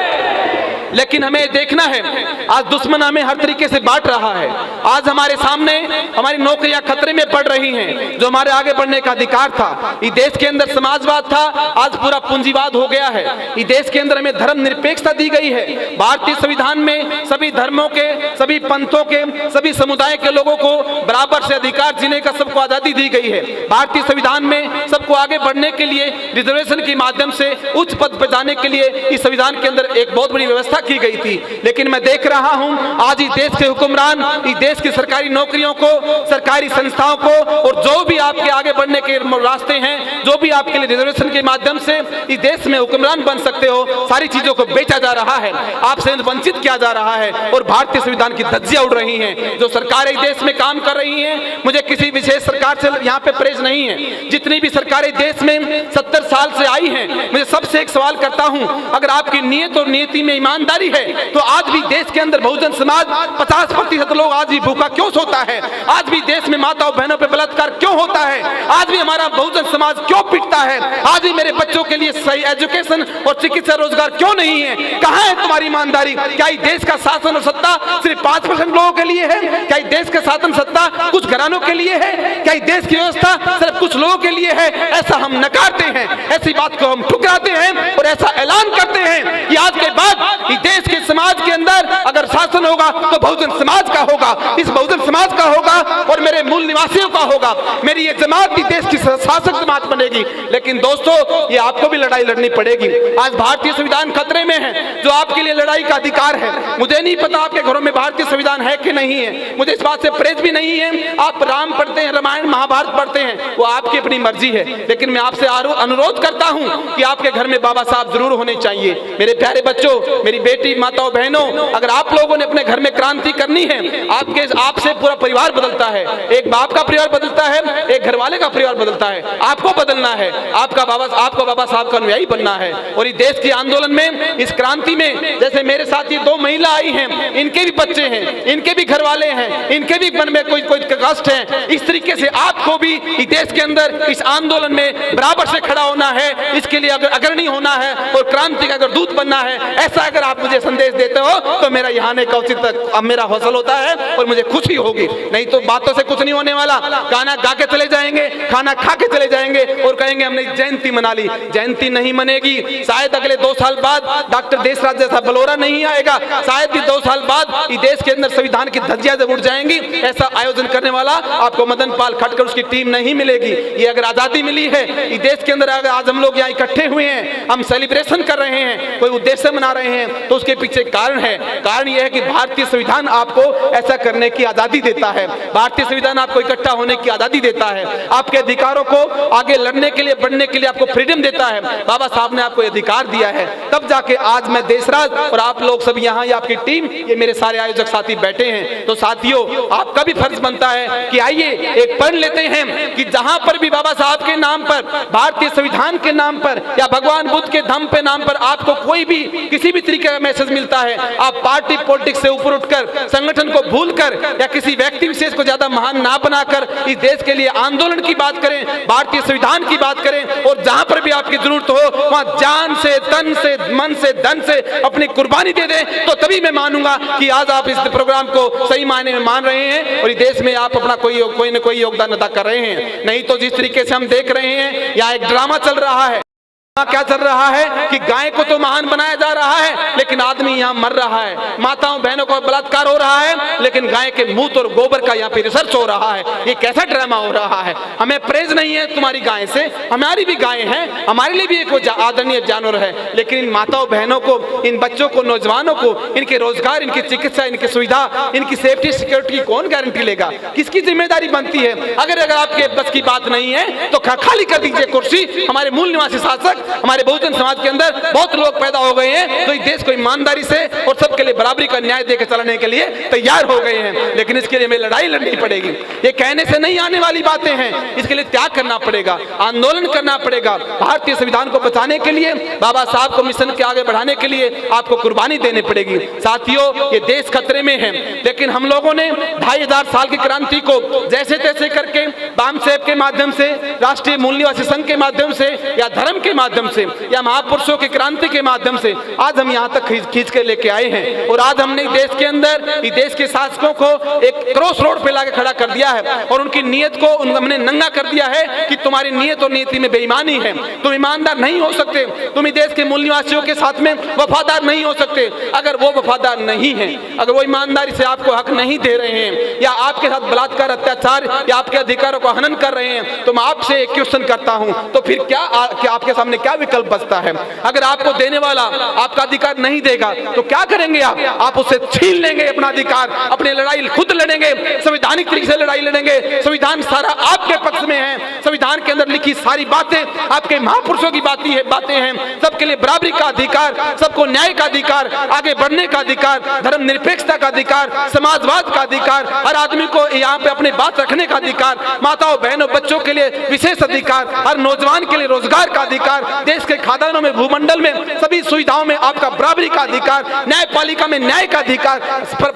लेकिन हमें देखना है आज दुश्मन हमें हर तरीके से बांट रहा है। आज हमारे सामने हमारी नौकरियां खतरे में पड़ रही हैं, जो हमारे आगे बढ़ने का अधिकार था। इस देश के अंदर समाजवाद था, आज पूरा पूंजीवाद हो गया है। इस देश के अंदर हमें धर्म निरपेक्षता दी गई है। भारतीय संविधान में सभी धर्मों के, सभी पंथों के, सभी समुदाय के लोगों को बराबर से अधिकार जीने का सबको आजादी दी गई है। भारतीय संविधान में सबको आगे बढ़ने के लिए रिजर्वेशन के माध्यम से उच्च पद पर जाने के लिए इस संविधान के अंदर एक बहुत बड़ी व्यवस्था की गई थी। लेकिन मैं देख रहा हूं आज इस देश के हुक्मरान इस देश की सरकारी नौकरियों को, सरकारी संस्थाओं को और जो भी आपके आगे बढ़ने के रास्ते हैं, जो भी आपके लिए रिजर्वेशन के माध्यम से इस देश में हुक्मरान बन सकते हो, सारी चीजों को बेचा जा रहा है, आपसे वंचित किया जा रहा है और भारतीय संविधान की धज्जियां उड़ रही हैं। जो सरकारें इस देश में काम कर रही हैं, मुझे किसी विशेष सरकार से यहाँ पे प्रेज नहीं है। जितनी भी सरकारें देश में 70 साल से आई हैं, मुझे सबसे एक सवाल करता हूं, अगर आपकी नीयत और नीति में ईमानदारी है तो आज भी देश के अंदर बहुजन समाज 50% लोग आज भी भूखा क्यों सोता है? आज भी देश में माताओं बहनों पे बलात्कार क्यों होता है? आज भी हमारा बहुजन समाज क्यों पिटता है? आज भी मेरे बच्चों के लिए सही एजुकेशन और चिकित्सा रोजगार क्यों नहीं है? कहां है तुम्हारी ईमानदारी? क्या इस देश का शासन और सत्ता सिर्फ 5% लोगों के लिए है? क्या इस देश का शासन सत्ता कुछ घरानों के लिए है? क्या इस देश की व्यवस्था सिर्फ कुछ लोगों के लिए है? ऐसा हम नकारते हैं, ऐसी बात को हम ठुकराते हैं और ऐसा ऐलान करते हैं कि आज के बाद इस देश के समाज के अंदर अगर शासन होगा तो बहुजन समाज का होगा, इस बहुजन समाज का होगा और मेरे मूल निवासियों का होगा। मेरी ये जमात भी देश की शासक जमात बनेगी। लेकिन दोस्तों, ये आपको भी लड़ाई लड़नी पड़ेगी। आज भारतीय संविधान खतरे में है, जो आपके लिए लड़ाई का अधिकार है। मुझे नहीं पता आपके घरों में भारतीय संविधान है कि नहीं है, मुझे इस बात से प्रेज भी नहीं है। आप राम पढ़ते हैं, रामायण महाभारत पढ़ते हैं, वो आपकी अपनी मर्जी है। लेकिन मैं आपसे अनुरोध करता हूं कि आपके घर में बाबा साहब जरूर होने चाहिए। मेरे प्यारे बच्चों, मेरी बेटी, माताओं, बहनों, अगर आप लोगों ने अपने घर में क्रांति करनी है, आपसे पूरा परिवार बदलता है। एक बाप का परिवार बदलता है, एक घर वाले का परिवार बदलता है। आपको बदलना है, आपको बाबा साहब का अनुयायी बनना है। और इस देश के आंदोलन में, इस क्रांति में, जैसे मेरे साथ ये 2 महिला आई हैं, इनके भी बच्चे हैं, इनके भी घर वाले हैं, इनके भी मन में कोई कष्ट है। इस तरीके से आपको भी इस देश के अंदर इस आंदोलन में बराबर से खड़ा होना है। इसके लिए अगर अग्रणी होना है और क्रांति का अगर दूत बनना है, ऐसा अगर आप मुझे संदेश देते हो तो मेरा यहाँ आने का उचित अब मेरा हौसला होता है और मुझे खुशी होगी। नहीं तो बातों से कुछ नहीं होने वाला। गाना गा के चले जाएंगे, खाना खा के चले जाएंगे और कहेंगे हमने जयंती मना ली। जयंती नहीं मनेगी। शायद अगले 2 साल बाद डॉक्टर देशराज जैसा बलोरा नहीं आएगा। शायद भी 2 साल बाद इस देश के अंदर संविधान की धज्जियां जब उड़ जाएंगी। ऐसा आयोजन करने वाला आपको मदन पाल खटकर उसकी टीम नहीं मिलेगी। ये अगर आजादी मिली है इस देश के अंदर, अगर आज हम लोग यहाँ इकट्ठे हुए हैं, हम सेलिब्रेशन कर रहे हैं, कोई उद्देश्य मना रहे हैं, तो उसके पीछे कारण है। कारण यह है कि भारतीय संविधान आपको ऐसा करने की आजादी देता है। भारतीय संविधान आपको इकट्ठा होने की आजादी देता है, आपके अधिकारों को आगे लड़ने के लिए, बढ़ने के लिए आपको फ्रीडम देता है। बाबा साहब ने आपको अधिकार दिया है, तब जाके आज मैं देशराज और आप लोग सब यहाँ, ये आपकी टीम, ये मेरे सारे आयोजक साथी बैठे हैं। तो साथियों, आपका भी फर्ज बनता है कि आइए एक पढ़ लेते हैं कि जहां पर भी बाबा साहब के नाम पर, भारतीय संविधान के नाम पर या भगवान बुद्ध के धम्म पे नाम पर आपको कोई भी किसी भी तरीके का मैसेज मिलता है, आप पार्टी पॉलिटिक्स से ऊपर उठकर, संगठन को भूलकर या किसी व्यक्ति विशेष को ज्यादा महान ना बनाकर इस देश के लिए आंदोलन की बात करें, भारतीय संविधान की बात करें, और जहां पर भी आपकी जरूरत हो वहां जान से, तन से, मन से, धन से अपनी कुर्बानी दे दें, तो तभी मैं मानूंगा कि आज आप इस प्रोग्राम को सही मायने में मान रहे हैं और इस देश में आप अपना कोई न कोई योगदान अदा कर रहे हैं। नहीं तो जिस तरीके से हम देख रहे हैं, यहाँ एक ड्रामा चल रहा है। क्या चल रहा है कि गाय को तो महान बनाया जा रहा है, लेकिन आदमी यहाँ मर रहा है, माताओं बहनों को बलात्कार हो रहा है, लेकिन गाय के मूत्र और गोबर का यहाँ पे रिसर्च हो रहा है। ये कैसा ड्रामा हो रहा है? हमें प्रेज नहीं है तुम्हारी गाय से, हमारी भी गाय है, हमारे लिए भी एक आदरणीय जानवर है, लेकिन इन माताओं बहनों को, इन बच्चों को, नौजवानों को, इनके रोजगार, इनकी चिकित्सा, इनकी सुविधा, इनकी सेफ्टी सिक्योरिटी कौन गारंटी लेगा? किसकी जिम्मेदारी बनती है? अगर आपके बस की बात नहीं है तो खाली कर दीजिए कुर्सी। हमारे मूल निवासी शासक, हमारे बहुजन समाज के अंदर बहुत लोग पैदा हो गए हैं जो इस देश को ईमानदारी से और सबके लिए बराबरी का न्याय देकर चलाने के लिए तैयार हो गए हैं, लेकिन इसके लिए हमें लड़ाई लड़नी पड़ेगी। ये कहने से नहीं आने वाली बातें हैं, इसके लिए त्याग करना पड़ेगा, आंदोलन करना पड़ेगा। भारतीय संविधान को बचाने के लिए, बाबा साहब को मिशन के आगे बढ़ाने के लिए आपको कुर्बानी देनी पड़ेगी। साथियों, ये देश खतरे में है, लेकिन हम लोगों ने 2500 साल की क्रांति को जैसे तैसे करके, बाम साहेब के माध्यम से, राष्ट्रीय मूल निवासी संघ के माध्यम से, या धर्म के माध्यम से, या महापुरुषों की क्रांति के माध्यम से आज हम यहाँ तक खींच के लेके आए हैं। और आज हमने देश के अंदर, इस देश के शासकों को एक क्रॉस रोड पे लाके खड़ा कर दिया है और उनकी नीयत को हमने नंगा कर दिया है कि तुम्हारी नीयत और नीति में बेईमानी है, तुम ईमानदार नहीं हो सकते, तुम इस देश के मूल निवासियों के साथ में वफादार नहीं हो सकते। अगर वो वफादार नहीं है, अगर वो ईमानदारी से आपको हक नहीं दे रहे हैं, या आपके साथ बलात्कार, अत्याचार या आपके अधिकारों को हनन कर रहे हैं, तो मैं आपसे एक क्वेश्चन करता हूं, तो फिर क्या आपके सामने क्या विकल्प बचता है? अगर आपको देने वाला आपका अधिकार नहीं देगा तो क्या करेंगे आप उससे छीन लेंगे अपना अधिकार, अपनी लड़ाई खुद लड़ेंगे, संवैधानिक तरीके से लड़ाई लड़ेंगे। संविधान सारा आपके पक्ष में है, संविधान के अंदर लिखी सारी बातें आपके महापुरुषों की बातें हैं। सबके लिए बराबरी का अधिकार, सबको न्याय का अधिकार, आगे बढ़ने का अधिकार, धर्मनिरपेक्षता का अधिकार, समाजवाद का अधिकार, हर आदमी को यहाँ पे अपनी बात रखने का अधिकार, माताओं बहनों बच्चों के लिए विशेष अधिकार, हर नौजवान के लिए रोजगार का अधिकार, देश के खादानों में, भूमंडल में, सभी सुविधाओं में आपका बराबरी का अधिकार, न्यायपालिका में न्याय का अधिकार,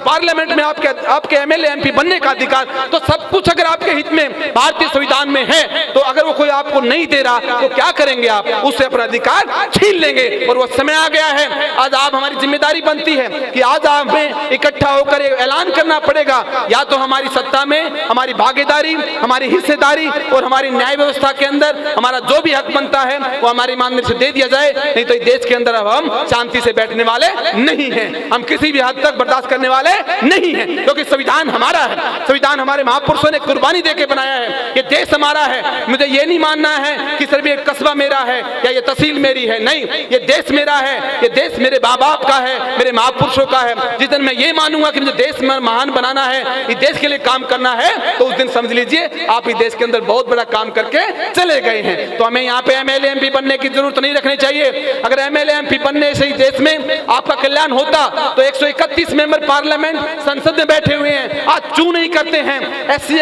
पार्लियामेंट में आपके एमएलए एमपी बनने का अधिकार। तो सब कुछ अगर आपके हित में भारतीय संविधान में है, तो अगर वो कोई आपको नहीं दे रहा तो क्या करेंगे आप? उससे अपना अधिकार छीन लेंगे। और वो समय आ गया है, आज आप, हमारी जिम्मेदारी बनती है कि आज हमें इकट्ठा होकर ऐलान करना पड़ेगा, या तो हमारी सत्ता में हमारी भागीदारी, हमारी हिस्सेदारी और हमारी न्याय व्यवस्था के अंदर हमारा जो भी हक बनता है वो हमारी ईमानदारी से दे दिया जाए, नहीं तो इस देश के अंदर अब हम शांति से बैठने वाले नहीं हैं, हम किसी भी हद तक बर्दाश्त करने वाले नहीं हैं, क्योंकि संविधान हमारा है, संविधान हमारे महापुरुषों ने कुर्बानी देके बनाया है, ये देश हमारा है। मुझे ये नहीं मानना है कि सिर्फ ये कस्बा मेरा है या ये तहसील मेरी है, नहीं, ये देश मेरा है, ये देश मेरे माँ बाप का है, मेरे महापुरुषों का है। जिस दिन मैं ये मानूंगा कि मुझे देश में महान बनाना है, इस देश के लिए काम करना है, तो उस दिन समझ लीजिए आप इस देश के अंदर बहुत बड़ा काम करके चले गए हैं। तो हमें यहाँ पे एमएलए एमपी बनने की जरूरत नहीं रखनी चाहिए। अगर एमएलए एमपी बनने से ही देश में आपका कल्याण होता तो 131 मेंबर पार्लियामेंट संसद में बैठे हुए हैं, आज चू नहीं करते हैं। SC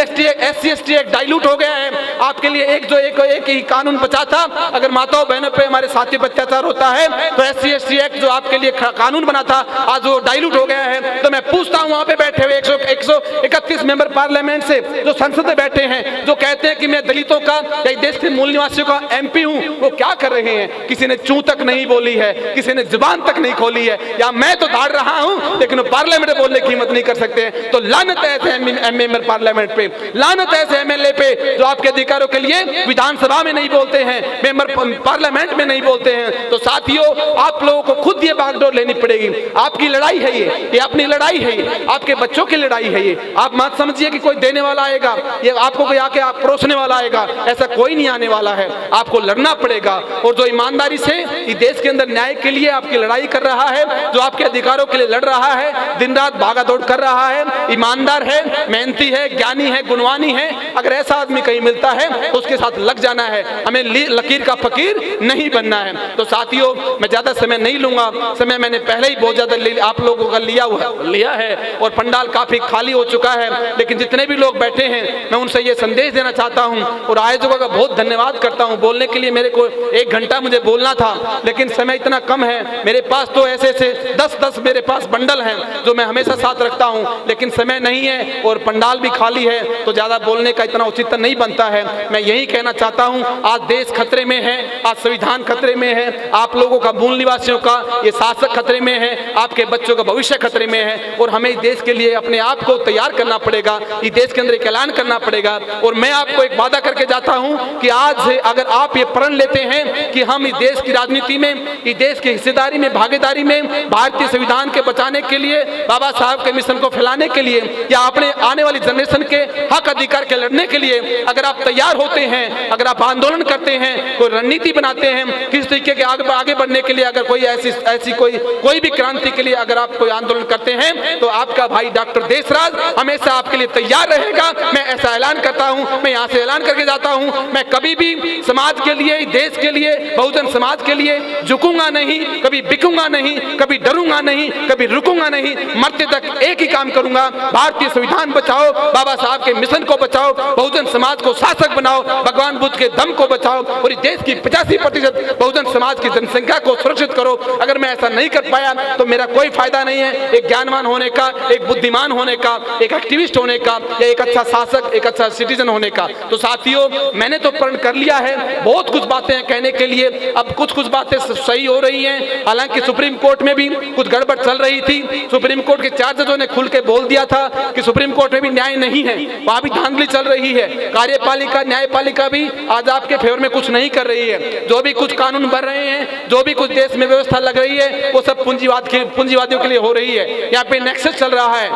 ST एक्ट डाइल्यूट हो गया है। आपके लिए एक ही कानून बचा था, अगर माताओं बहनों पे हमारे साथी पर अत्याचार होता है तो SC ST एक्ट जो आपके लिए कानून बना था आज वो डाइल्यूट हो गया है। तो मैं पूछता हूँ वहाँ पे बैठे हुए 131 मेंबर पार्लियामेंट से जो संसद में बैठे हैं, जो कहते हैं कि मैं दलितों का या देश के मूल निवासियों का MP हूँ, वो क्या कर रहे हैं? किसी ने चू तक नहीं बोली है, किसी ने जुबान तक नहीं खोली है, या मैं तो दाड़ रहा हूँ लेकिन पार्लियामेंट में बोलने की हिम्मत नहीं कर सकते। तो लानत है ऐसे मेंबर पार्लियामेंट पे, लानत है ऐसे एमएलए पे जो आपके अधिकारों के लिए विधानसभा में नहीं बोलते हैं, मेंबर पार्लियामेंट में नहीं बोलते हैं। तो साथियों, आप लोगों को खुद ये बागडोर लेनी पड़ेगी। आपकी लड़ाई है ये अपनी लड़ाई है, ये आपके बच्चों की लड़ाई है। ये आप मत समझिए कि कोई देने वाला आएगा, ये आपको कोई आके आप परोसने वाला आएगा, ऐसा कोई नहीं आने वाला है। आपको लड़ना पड़ेगा, और जो ईमानदारी से इस देश के अंदर न्याय के लिए आपकी लड़ाई कर रहा है, जो आपके अधिकारों के लिए लड़ रहा है, दिन रात भागा दौड़ कर रहा है, ईमानदार है, मेहनती है, ज्ञानी है, गुणवानी है, अगर ऐसा आदमी कहीं मिलता है तो उसके साथ लग जाना है। हमें लकीर का फकीर नहीं बनना है। तो साथियों, मैं ज्यादा समय नहीं लूंगा, समय मैंने पहले ही बहुत ज्यादा आप लोगों का लिया है और पंडाल काफी खाली हो चुका है। लेकिन जितने भी लोग बैठे हैं, मैं उनसे ये संदेश देना चाहता हूं और आयोजकों का बहुत धन्यवाद करता हूं। बोलने के लिए मेरे को 1 घंटा मुझे बोलना था, लेकिन समय इतना कम है। मेरे पास तो ऐसे 10 मेरे पास बंडल हैं जो मैं हमेशा साथ रखता हूं, लेकिन समय नहीं है और पंडाल भी खाली है, तो ज्यादा बोलने का इतना उचित नहीं बनता है। मैं यही कहना चाहता हूं, आज देश खतरे में है, आज संविधान खतरे में है, आप लोगों का, मूल निवासियों का ये शासक खतरे में है, आपके बच्चों का भविष्य खतरे में है और हमें इस देश के लिए अपने आप को तैयार करना पड़ेगा। इस देश के अंदर एक ऐलान करना पड़ेगा और मैं आपको एक वादा करके जाता हूं कि आज से अगर आप ये प्रण लेते हैं कि हम इस देश की राजनीति में, इस देश की हिस्सेदारी में, भागीदारी में, भारतीय संविधान के बचाने के लिए, बाबा साहब के मिशन को फैलाने के लिए या अपने आने वाली जनरेशन के हक अधिकार के लड़ने के लिए अगर आप तैयार होते हैं, अगर आप आंदोलन करते हैं, कोई रणनीति बनाते हैं, किस तरीके के आगे बढ़ने के लिए, अगर कोई ऐसी कोई भी क्रांति के लिए अगर आप कोई आंदोलन करते हैं, तो आपका भाई डॉक्टर देशराज हमेशा आपके लिए तैयार रहेगा। मैं ऐसा ऐलान करता हूं, मैं यहां से ऐलान करके जाता हूं, मैं कभी भी समाज के लिए, देश के लिए, बहुजन समाज के लिए झुकूंगा नहीं, कभी बिकूंगा नहीं, कभी डरूंगा नहीं, कभी रुकूंगा नहीं, मरते तक एक ही काम करूंगा, भारतीय संविधान बचाओ, बाबा साहब के मिशन को बचाओ, बहुजन समाज को शासक बनाओ, भगवान बुद्ध के दम को बचाओ और इस देश की 85% बहुजन समाज की जनसंख्या को सुरक्षित करो। अगर मैं ऐसा नहीं कर पाया तो मेरा कोई फायदा नहीं है एक ज्ञानवान होने का, एक बुद्धिमान होने का, एक एक्टिविस्ट होने का या एक अच्छा शासक, एक अच्छा सिटीजन होने का। तो साथियों, मैंने तो प्रण कर लिया है, बहुत कुछ बातें हैं कहने के लिए, अब कुछ बातें सही हो रही हैं, हालांकि सुप्रीम कोर्ट में भी कुछ गड़बड़ चल रही थी। सुप्रीम कोर्ट के 4 जजों ने खुल के बोल दिया था कि सुप्रीम कोर्ट में भी न्याय नहीं है, वहां भी धांधली चल रही है। कार्यपालिका, न्यायपालिका भी आज आपके फेवर में कुछ नहीं कर रही है। जो भी कुछ कानून बन रहे हैं, जो भी कुछ देश में व्यवस्था लग रही है, वो सब पूंजीवादियों के लिए हो रही है। यहाँ पे नेक्सस चल रहा है,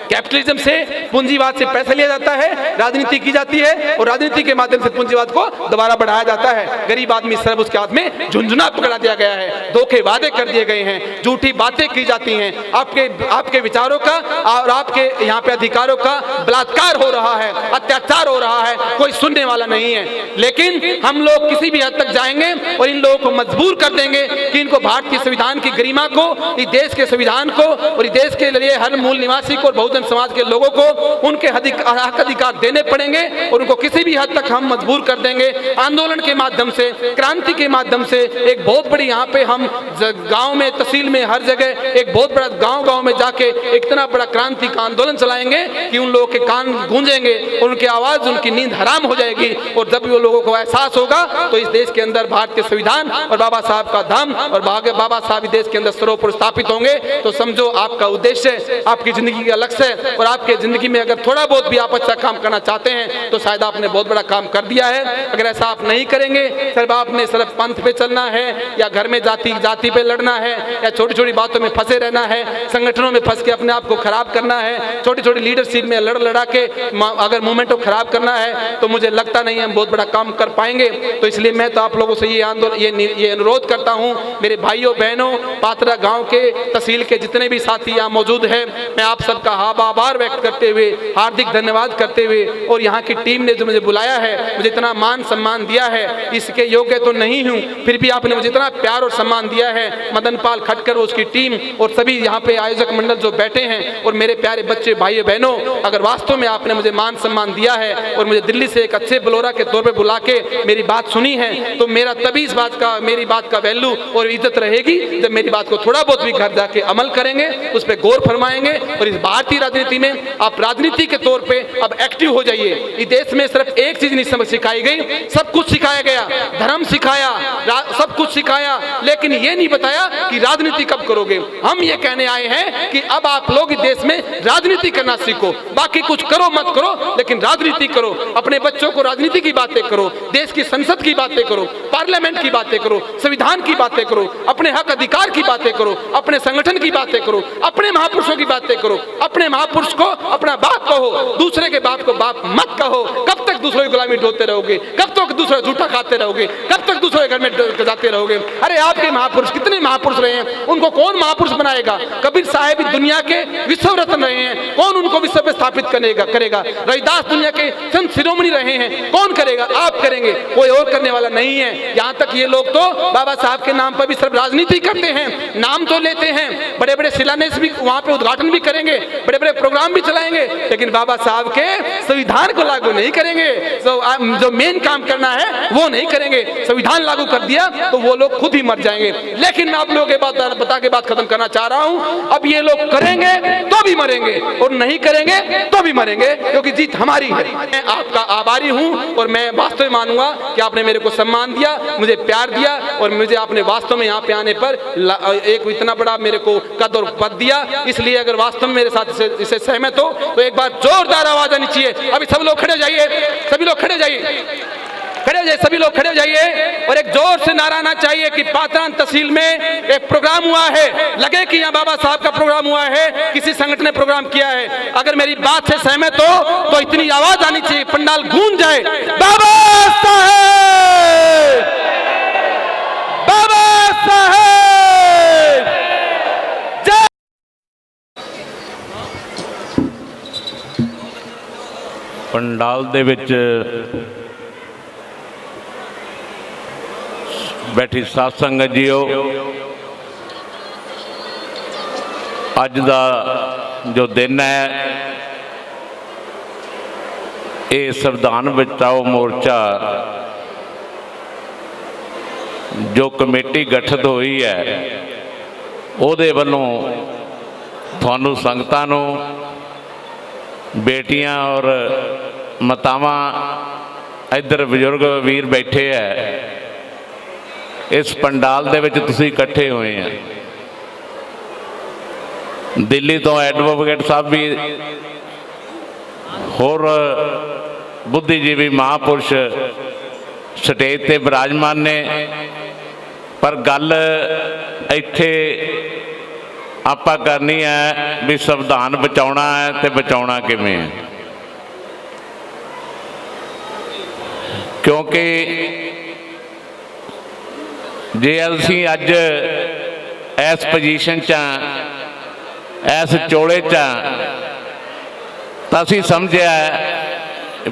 कैपिटलिज्म से, पूंजीवाद से पैसा लिया जाता है, राजनीति की जाती है और राजनीति के माध्यम से पूंजीवाद को दोबारा बढ़ाया जाता है। गरीब आदमी सिर्फ उसके हाथ में झुंझुना पकड़ा दिया गया है, धोखे वादे कर दिए गए हैं, झूठी बातें की जाती हैं, आपके विचारों का और आपके यहाँ पे अधिकारों का बलात्कार हो रहा है, अत्याचार हो रहा है, कोई सुनने वाला नहीं है। लेकिन हम लोग किसी भी हद तक जाएंगे और इन लोगों को मजबूर कर देंगे कि इनको भारतीय संविधान की गरिमा को, इस देश के संविधान को और इस देश के लिए हर मूल निवासी को और बहुजन समाज के लोगों को उनके हक अधिकार देने पड़ेंगे और उनको किसी भी हद तक हम मजबूर कर देंगे। आंदोलन के माध्यम से, क्रांति के माध्यम से एक बहुत बड़ी यहाँ पे हम गांव में, तहसील में, हर जगह एक बहुत बड़ा गांव में जाके इतना बड़ा क्रांति का आंदोलन चलाएंगे कि उन लोगों के कान गूंजेंगे और उनकी आवाज, उनकी नींद हराम हो जाएगी। और जब वो लोगों को एहसास होगा तो इस देश के अंदर भारतीय संविधान और बाबा साहब का धम और बाबा साहब इस देश के अंदर सर्वोपरि स्थापित होंगे। तो समझो आपका उद्देश्य, आपकी जिंदगी का लक्ष्य है और आपके जिंदगी में अगर थोड़ा बहुत भी आप अच्छा काम करना चाहते हैं तो शायद आपने बहुत बड़ा काम कर दिया है। अगर ऐसा आप नहीं करेंगे, सिर्फ आपने सिर्फ पंथ पे चलना है या घर में जाति पे लड़ना है या छोटी छोटी बातों में फंसे रहना है, संगठनों में फंस के अपने आप को खराब करना है, छोटी छोटी लीडरशिप में लड़ा के अगर मूवमेंट को खराब करना है, तो मुझे लगता नहीं हम बहुत बड़ा काम कर पाएंगे। तो इसलिए मैं तो आप लोगों से ये अनुरोध करता हूँ, मेरे भाइयों बहनों, पात्रा गांव के, तहसील के जितने भी साथी यहाँ मौजूद हैं, मैं आप सबका आभार व्यक्त करते हुए, हार्दिक धन्यवाद करते हुए, और यहाँ की टीम ने जो मुझे बुलाया है, मुझे इतना मान सम्मान दिया है, इसके योग्य तो नहीं हूँ, फिर भी आपने मुझे इतना प्यार और सम्मान दिया है। मदन पाल खटकर, उसकी टीम और सभी यहाँ पे आयोजक मंडल जो बैठे हैं और मेरे प्यारे बच्चे भाइयों बहनों, अगर वास्तव में आपने मुझे मान सम्मान दिया है और मुझे दिल्ली से एक अच्छे बलोरा के तौर पे बुला के मेरी बात सुनी है, तो मेरा तभी मेरी बात का वैल्यू और इज्जत रहेगी जब मेरी बात को थोड़ा बहुत भी घर जाके अमल करेंगे, उस पर गौर फरमाएंगे। और इस भारतीय राजनीति में आप राजनीति के तौर पे अब एक्टिव हो जाइए। इस देश में सिर्फ एक चीज नहीं सिखाई गई, सब कुछ सिखाया गया, धर्म सिखाया, सब कुछ सिखाया, लेकिन ये नहीं बताया कि राजनीति कब करोगे। हम ये कहने आए हैं कि अब आप लोग इस देश में राजनीति करना सीखो, बाकी कुछ करो मत करो, लेकिन राजनीति करो। अपने बच्चों को राजनीति की बातें करो, देश की संसद की बातें करो, पार्लियामेंट की बातें करो, संविधान की बातें करो, अपने हक अधिकार की बातें करो, अपने संगठन की बातें करो, अपने महापुरुषों की बातें करो। अपने महापुरुष को अपना बाप कहो, दूसरे के बाप को बाप मत कहो। कब तक तक दूसरों की गुलामी ढोते रहोगे? कब तक दूसरा झूठा खाते रहोगे? कब तक दूसरे घर में जाते रहोगे? अरे आपके महापुरुष कितने महापुरुष रहे हैं, उनको कौन महापुरुष बनाएगा? कबीर साहब दुनिया के विश्व रत्न रहे हैं, कौन उनको विश्व पे स्थापित करेगा? रविदास दुनिया के संत शिरोमणि रहे हैं, कौन करेगा? आप करेंगे, कोई और करने वाला नहीं है। यहाँ तक ये लोग तो बाबा साहब के नाम पर भी सिर्फ राजनीति करते हैं, नाम तो लेते हैं, बड़े बड़े शिलान्यास भी वहां पे उद्घाटन भी करेंगे, बड़े बड़े प्रोग्राम भी चलाएंगे, लेकिन बाबा साहब के संविधान को लागू नहीं करेंगे। जो मेन काम करना है वो नहीं करेंगे। संविधान लागू कर दिया तो वो लोग खुद ही मर जाएंगे। लेकिन मैं आप लोगों के बता के बात खत्म करना चाह रहा हूं, अब ये लोग करेंगे तो भी मरेंगे और नहीं करेंगे तो भी मरेंगे, क्योंकि जीत हमारी है। मैं आपका आभारी हूं और मैं वास्तव में मानूंगा कि आपने मेरे को सम्मान दिया, मुझे प्यार दिया और मुझे आपने वास्तव में यहाँ पे आने पर एक इतना बड़ा मेरे को कद और पद दिया। इसलिए अगर वास्तव में मेरे साथ इसे सहमत हो तो एक बार जोरदार आवाज आनी चाहिए। अभी सब लोग खड़े हो जाइए, सभी लोग खड़े हो जाइए, खड़े हो जाइए, सभी लोग खड़े हो जाइए और एक जोर से नारा आना चाहिए कि पात्रान तहसील में एक प्रोग्राम हुआ है, लगे कि यहाँ बाबा साहब का प्रोग्राम हुआ है, किसी संगठन ने प्रोग्राम किया है। अगर मेरी बात से सहमत हो तो इतनी आवाज आनी चाहिए, पंडाल गूंज जाए, बाबा साहेब, बाबा साहेब जय। पंडाल दे विच बैठी साध संगत जीओ, अज दा जो दिन है ये संविधान बचाओ मोर्चा जो कमेटी गठित हुई है ਉਹਦੇ ਵੱਲੋਂ ਤੁਹਾਨੂੰ ਸੰਗਤਾਂ ਨੂੰ, बेटियां और मातावां, इधर बजुर्ग वीर बैठे है, इस पंडाल दे विच तुसीं इकट्ठे होए हैं। दिल्ली तो एडवोकेट साहब भी होर बुद्धिजीवी महापुरुष स्टेज ते विराजमान ने, पर गल इत्थे आपां करनी है भी संविधान बचाउणा है ते बचाउणा किवें है। क्योंकि जे असीं अज इस पोजीशन च इस चोले च तां असीं समझिया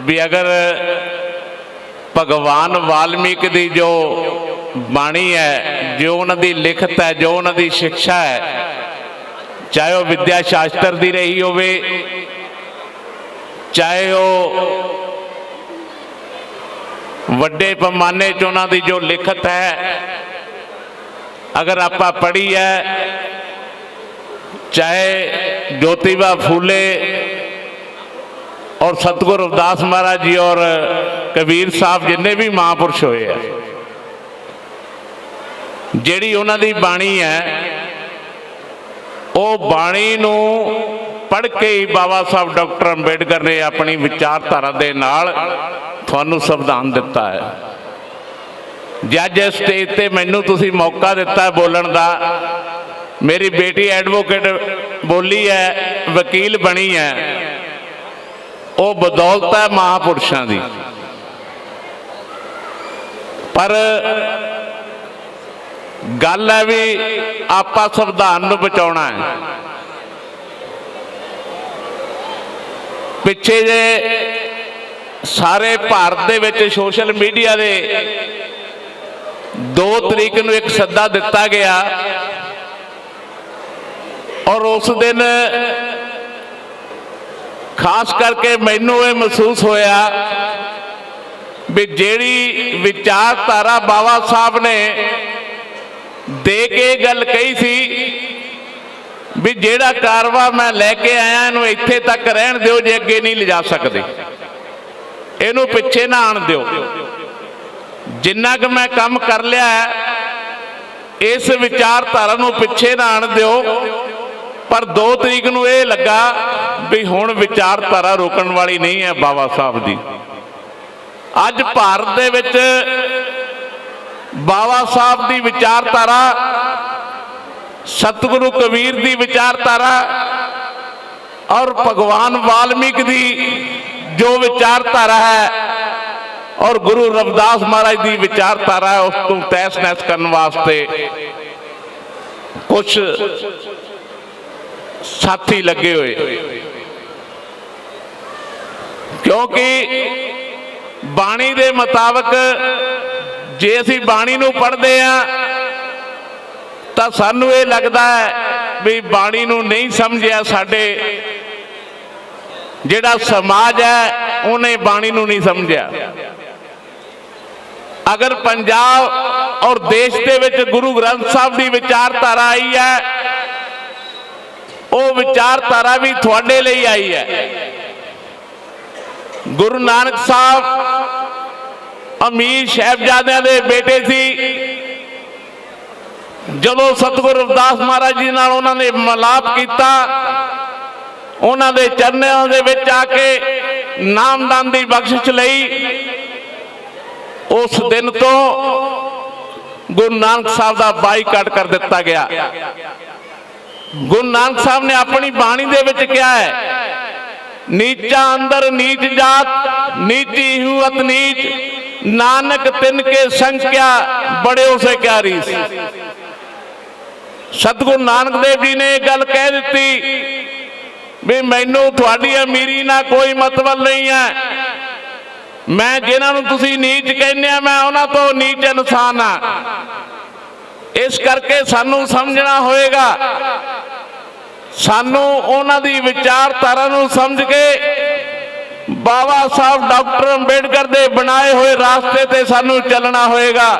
भी अगर भगवान वाल्मीकि दी जो बाणी है, जो उन्हां दी लिखत है, जो उन्हां दी शिक्षा है, चाहे वह विद्या शास्त्र दी रही होवे, चाहे वो वड्डे पैमाने च उन्हां दी जो लिखत है अगर आपां पढ़ी है, चाहे ज्योतिबा फूले और सतगुरु रविदास महाराज जी और कबीर साहब जिन्ने भी महापुरुष होए है, जिहड़ी उन्हां दी बाणी है वो बाणी नूं पढ़ के ही बाबा साहब डॉक्टर अंबेडकर ने अपनी विचारधारा दे नाल तुहानूं संविधान दिता है। जज स्टेज ते मैनूं तुसीं मौका दिता है बोलण दा, मेरी बेटी एडवोकेट बोली है, वकील बनी है, वो बदौलत है महापुरुषां दी। पर गल है भी आपां संविधान नूं बचाउणा है। पिछे जे सारे भारत दे विच सोशल मीडिया दे 2 तरीक नूं एक सद्दा दिता गया और उस दिन खास करके मैनूं ये महसूस होया भी जिहड़ी विचारधारा बाबा साहब ने दे के गल कही सी भी जेड़ा कारवा मैं लैके आया इनू इत्थे तक रहन दिओ, जे अगे नहीं ले जा सकते, इनू पिछे ना आन दिओ, जिन्ना कि मैं काम कर लिया है इस विचारधारा नू पिछे ना आन दिओ। पर 2 तरीक नू ये लगा भी हुण विचारधारा रोकण वाली नहीं है बाबा साहब दी। अज भारत दे विच बाबा साहब की विचारधारा, सतगुरु कबीर की विचारधारा और भगवान वाल्मीकि की जो विचारधारा है और गुरु रविदास महाराज की विचारधारा है उसको तहस नहस करने वास्ते कुछ साथी लगे हुए, क्योंकि बाणी दे मुताबिक जे असीं बाणी नूं पढ़दे आ तां सानूं ये लगदा है भी बाणी नूं नहीं समझिया साडे जिहड़ा समाज है उन्हें बाणी नूं नहीं समझिया। अगर पंजाब और देश दे विच गुरु ग्रंथ साहब की विचारधारा आई है, वो विचारधारा भी तुहाडे लई आई है। गुरु नानक साहब अमीर साहिबजादियां दे बेटे सी। जदों सतगुरु रविदास महाराज जी नाल उन्होंने मिलाप किया, उन्होंने चरणों दे विच आके नामदान की बख्शिश लई, उस दिन तो गुरु नानक साहब का बाईकाट कर दिता गया। गुरु नानक साहब ने अपनी बाणी दे विच कहा है, नीचा अंदर नीच जात, नीची हुअत नीच, नानक तिनके संख्या बड़े उसे क्या रीस। सतगुरु नानक देव जी ने गल कह दी भी मैनू थोड़ी अमीरी ना कोई मतलब नहीं है, मैं जिन्होंने तुसी नीच कहने मैं उन्होंने तो नीच इंसान हाँ। इस करके सानू समझना होएगा, सानू उन्हां दी विचारधारा नूं समझ के बाबा साहब डॉक्टर अंबेडकर दे बनाए हुए रास्ते ते सानू चलना होएगा,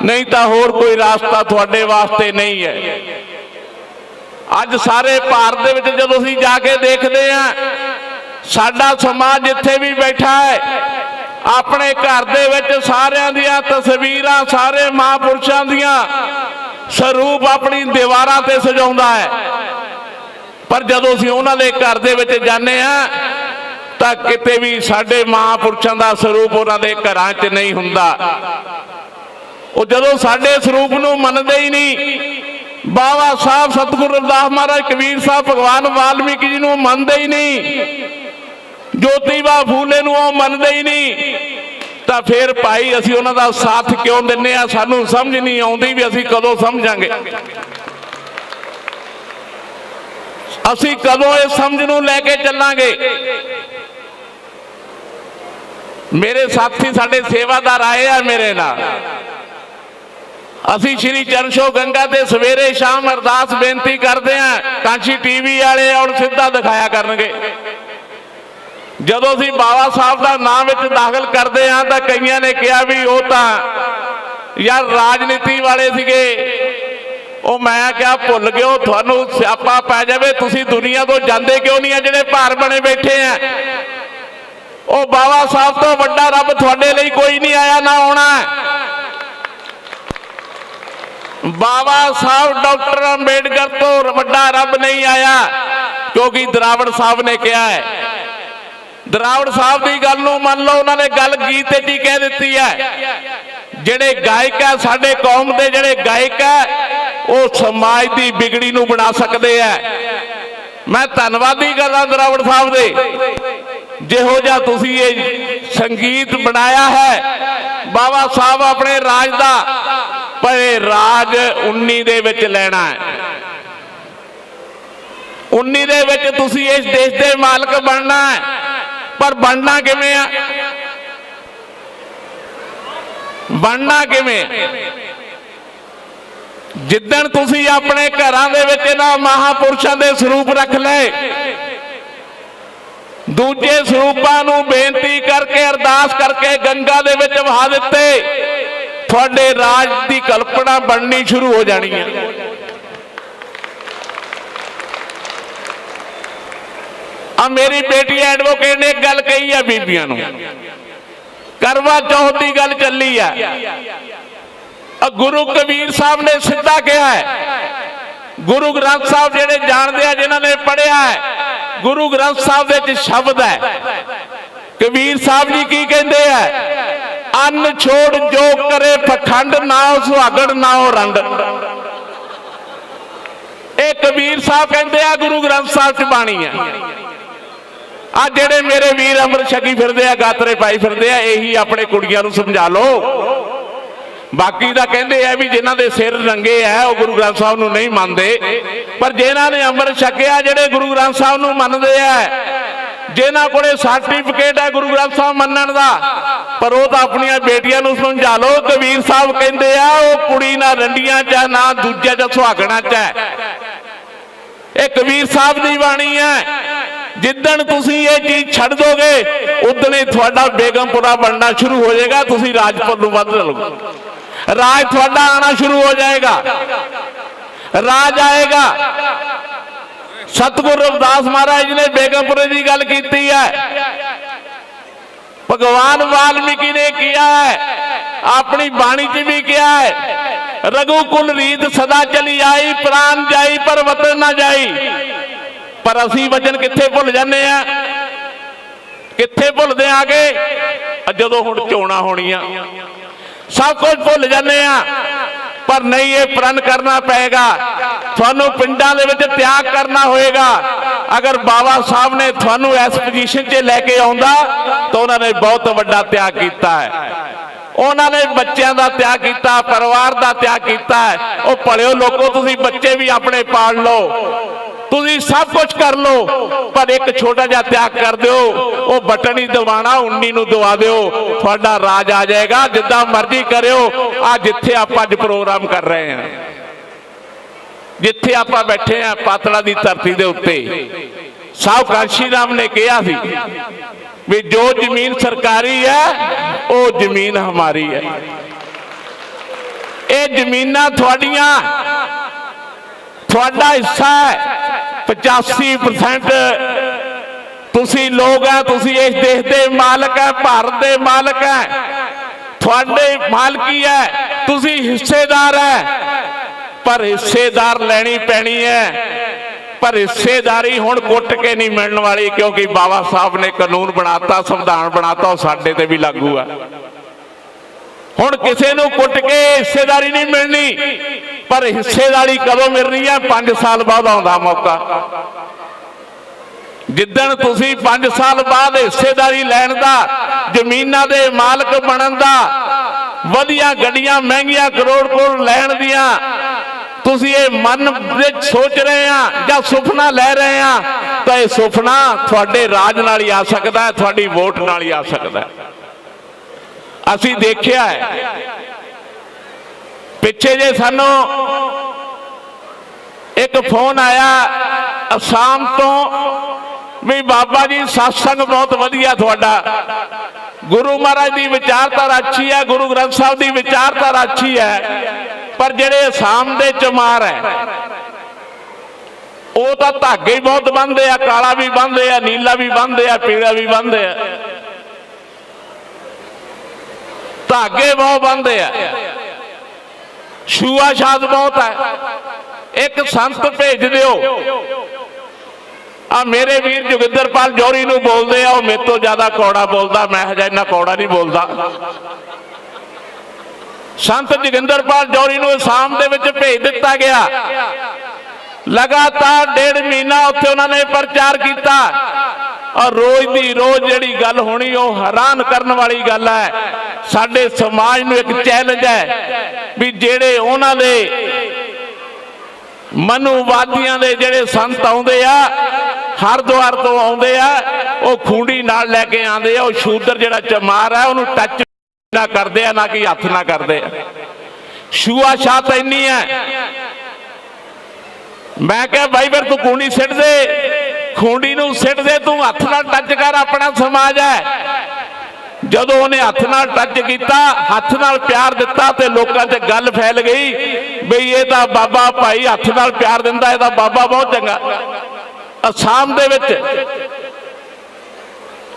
नहीं तो होर कोई रास्ता तुहाडे वास्ते नहीं है। अज सारे भारत दे विच जदों असीं जाके देखदे हां, साडा समाज जिथे भी बैठा है अपने घर दे विच सारियां दियां तस्वीरां सारे महापुरुषां दियां स्वरूप अपनी दीवारां ते सजाउंदा है, पर जदों असीं उन्हां दे घर दे विच जाने हां तां किते भी साडे महापुरुषां दा स्वरूप उन्हां दे घरां च नहीं हुंदा। ਉਹ ਜਦੋਂ ਸਾਡੇ ਸਰੂਪ ਨੂੰ ਮੰਨਦੇ ਹੀ ਨਹੀਂ, ਬਾਬਾ ਸਾਹਿਬ ਸਤਿਗੁਰੂ ਰਵਿਦਾਸ ਮਹਾਰਾਜ ਕਬੀਰ ਸਾਹਿਬ ਭਗਵਾਨ ਵਾਲਮੀਕੀ ਜੀ ਨੂੰ ਮੰਨਦੇ ਹੀ ਨਹੀਂ, ज्योतिबा फूले नूं ਉਹ ਮੰਨਦੇ ਹੀ ਨਹੀਂ, ਤਾਂ ਫਿਰ ਭਾਈ ਅਸੀਂ ਉਹਨਾਂ ਦਾ ਸਾਥ ਕਿਉਂ ਦਿੰਨੇ ਆ? ਸਾਨੂੰ ਸਮਝ ਨਹੀਂ ਆਉਂਦੀ ਵੀ ਅਸੀਂ ਕਦੋਂ ਸਮਝਾਂਗੇ, ਅਸੀਂ ਕਦੋਂ ਇਸ ਸਮਝ ਨੂੰ ਲੈ ਕੇ ਚੱਲਾਂਗੇ। मेरे साथी साडे सेवादार आए आ मेरे नाल, ਅਸੀਂ श्री चरण छोह गंगा ते सवेरे शाम अरदास बेनती करते हैं, कांची टीवी वाले और सीधा दिखाया करनगे। जदों असीं बाबा साहब का नाम विच दाखिल करते हैं तो कईयां ने कहा भी वो तो यार राजनीति वाले सीगे, ਉਹ मैं क्या भुल गए थानू स्यापा पै जाए, तुसीं दुनिया तो जाते क्यों नहीं है जिहड़े भार बने बैठे हैं? ਉਹ बाबा साहब तो वड्डा रब तुहाडे लई कोई नहीं आया ना आउणा। बाबा साहब डॉक्टर अंबेडकर तो वड्डा रब नहीं आया, क्योंकि द्रावड़ साहब ने कहा है। द्रावड़ साहब की गल नूं मान लो, उन्होंने गल गीत च ही कह दी है, जिहड़े गायक है साडे कौम दे जिहड़े गायक है वो समाज की बिगड़ी नूं बना सकते हैं। मैं धन्नवादी करा द्रावड़ साहब दे, जिहो जिहा तुसीं ये संगीत बनाया है। बाबा साहब अपने राज दा पर राज 19 दे विच लैणा है, 19 दे विच तुसीं इस देश दे मालक बनना है, पर बनना किवें आ? बनना किवें? जिद्दण तुसीं अपने घरां दे विच इन्हां महापुरुषां दे स्वरूप रख लए, दूजे स्वरूपां नूं बेनती करके अरदास करके गंगा दे विच वहा दिते, तुहाडे राज की कल्पना बननी शुरू हो जानी है। आ मेरी बेटी एडवोकेट ने एक गल कही है बीबियां नूं, करवा चौथ की गल चली है। गुरु कबीर साहब ने सीधा कहा है, गुरु ग्रंथ साहब जिहड़े जानते हैं जिन्होंने पढ़िया है, गुरु ग्रंथ साहब दे शब्द है। कबीर साहब जी की कहते हैं, अन्न छोड़ जो करे पखंड, ना हो सुहागण ना हो रंड। ये कबीर साहब कहते हैं गुरु ग्रंथ साहब च बाणी है। आ जेड़े मेरे वीर अमृत छकी फिरदे आ, गातरे पाई फिरदे आ, यही अपने कुड़ियां नूं समझा लो। बाकी दा कहंदे आ भी जिन्हां दे सिर रंगे है वो गुरु ग्रंथ साहब नूं नहीं मनदे, पर जिन्हां ने अमृत छकिया जेड़े गुरु ग्रंथ साहब नूं मनदे आ, जिन्हां कोले सर्टिफिकेट है गुरु ग्रंथ साहब मनण दा, पर वो तो अपनियां बेटियां नूं समझा लो। कबीर साहब कहंदे आ वो कुड़ी ना रंडियां च ना दूजे च सुहागणा च है। ये कबीर साहब दी बाणी है। जिदन तुसी ये चीज छड़ दोगे उदन ही थोड़ा बेगमपुरा बनना शुरू हो जाएगा, तुसी राजपुर नूं वध लोगे, राज थोड़ा आना शुरू हो जाएगा, राज आएगा। सतगुरु रविदास महाराज जी ने बेगमपुरे की गल की है, भगवान वाल्मीकि ने किया है, अपनी बाणी च भी किया है, रघुकुल रीत सदा चली आई, प्राण जाई पर वतन ना जाई। पर असी वचन कित्थे भुल जाने आ, कित्थे भुलदे आगे जदों हुण चोणां होणीआं सब कुछ भुल जाने आ। पर नहीं, ये प्रण करना पएगा, थानू पिंडां दे विच त्याग करना होएगा। अगर बाबा साहब ने थानू इस पोजीशन च लैके आउंदा तो उन्होंने बहुत वड्डा त्याग कीता है। उन्होंने बच्चों का त्याग किया, परिवार का त्याग किया है। वो भलिओ लोगों, तुसीं बच्चे भी अपने पाल लो, तुसीं सब कुछ कर लो, पर एक छोटा जिहा त्याग कर दो, वो बटन ही दबाना 19 नूं दबा दो, थोड़ा राज आ जाएगा। जिद्दां मर्जी करियो। आ जिथे आपां अज प्रोग्राम कर रहे हैं, जिथे आपां बैठे हैं पातड़ा की धरती के उत्ते, साहब कांशी राम ने कहा सी भी जो जमीन सरकारी है वो जमीन हमारी है। ये जमीनां थोड़ियां, थोड़ा हिस्सा है। 85% तुसी लोग हैं, तुसी इस देश के मालक है, भारत के मालक है, थोड़े मालकी है, तुसी हिस्सेदार है। पर हिस्सेदार लेनी पैनी है, पर हिस्सेदारी हुण कुट के नहीं मिलने वाली, क्योंकि बाबा साहब ने कानून बनाता, संविधान बनाता, साडे ते भी लागू है। हुण किसी नूं कुट के हिस्सेदारी नहीं मिलनी, पर हिस्सेदारी कदों मिल रही है? 5 साल बाद आउंदा मौका। जिदन तुसीं 5 साल बाद हिस्सेदारी लैण दा, जमीनां दे मालक बनन दा, वधिया गड्डियां महंगियां करोड़ लैण दियां तुसीं ये मन विच सोच रहे हैं जां सुपना लै रहे हैं, तो यह सुपना थोड़े राज नाल ही आ सकता है, थोड़ी वोट नाल ही आ सकता है। असीं देखिया है पिछे जे सानू एक फोन आया असम तो भी बाबा जी सत्संग बहुत वधिया थोड़ा, गुरु महाराज की विचारधारा अच्छी है, गुरु ग्रंथ साहब की विचारधारा अच्छी है, पर जेड़े असम दे चमार है वो तो धागे ही बहुत बंधे आ, काला भी बंधे आ, नीला भी बंधे आ, पीला भी बंधे आ, धागे बहुत बंधे आ, छुआछात बहुत है। एक संत भेज दिओ, आ मेरे वीर जोगिंदरपाल जौहरी नूं बोलदे आ, मेरे तो ज्यादा कौड़ा बोलदा, मैं हजे इन्ना कौड़ा नहीं बोलदा। संत जोगिंदरपाल जौहरी नूं असम दे विच भेज दिता गया, लगातार 1.5 महीना उत्थे उन्होंने प्रचार किया, और रोज दी रोज जिहड़ी गल होनी वो हैरान करने वाली गल है। साडे समाज नूं एक चैलेंज है भी जेड़े उन्हां दे मनुवादियां दे जेड़े संत आउंदे आ, हरद्वार तो आउंदे आ, वो खूंडी नाल लैके आंदे आ, वो शूदर जिहड़ा चमार है उहनूं टच ना करदे आ, ना कि हथ ना करदे आ। छुआछात इन्नी है। मैं कहा भाई फिर तू खूंडी सिट दे, खूंडी नूं सिट दे, तू हथ नाल टच कर, अपना समाज है। जदों उन्हें हथ नाल टच किया, हथ नाल प्यार दिता, तो लोगों से गल फैल गई बई ये तो बाबा भाई हथ नाल प्यार दिंदा, ये बाबा बहुत चंगा। असम दे विच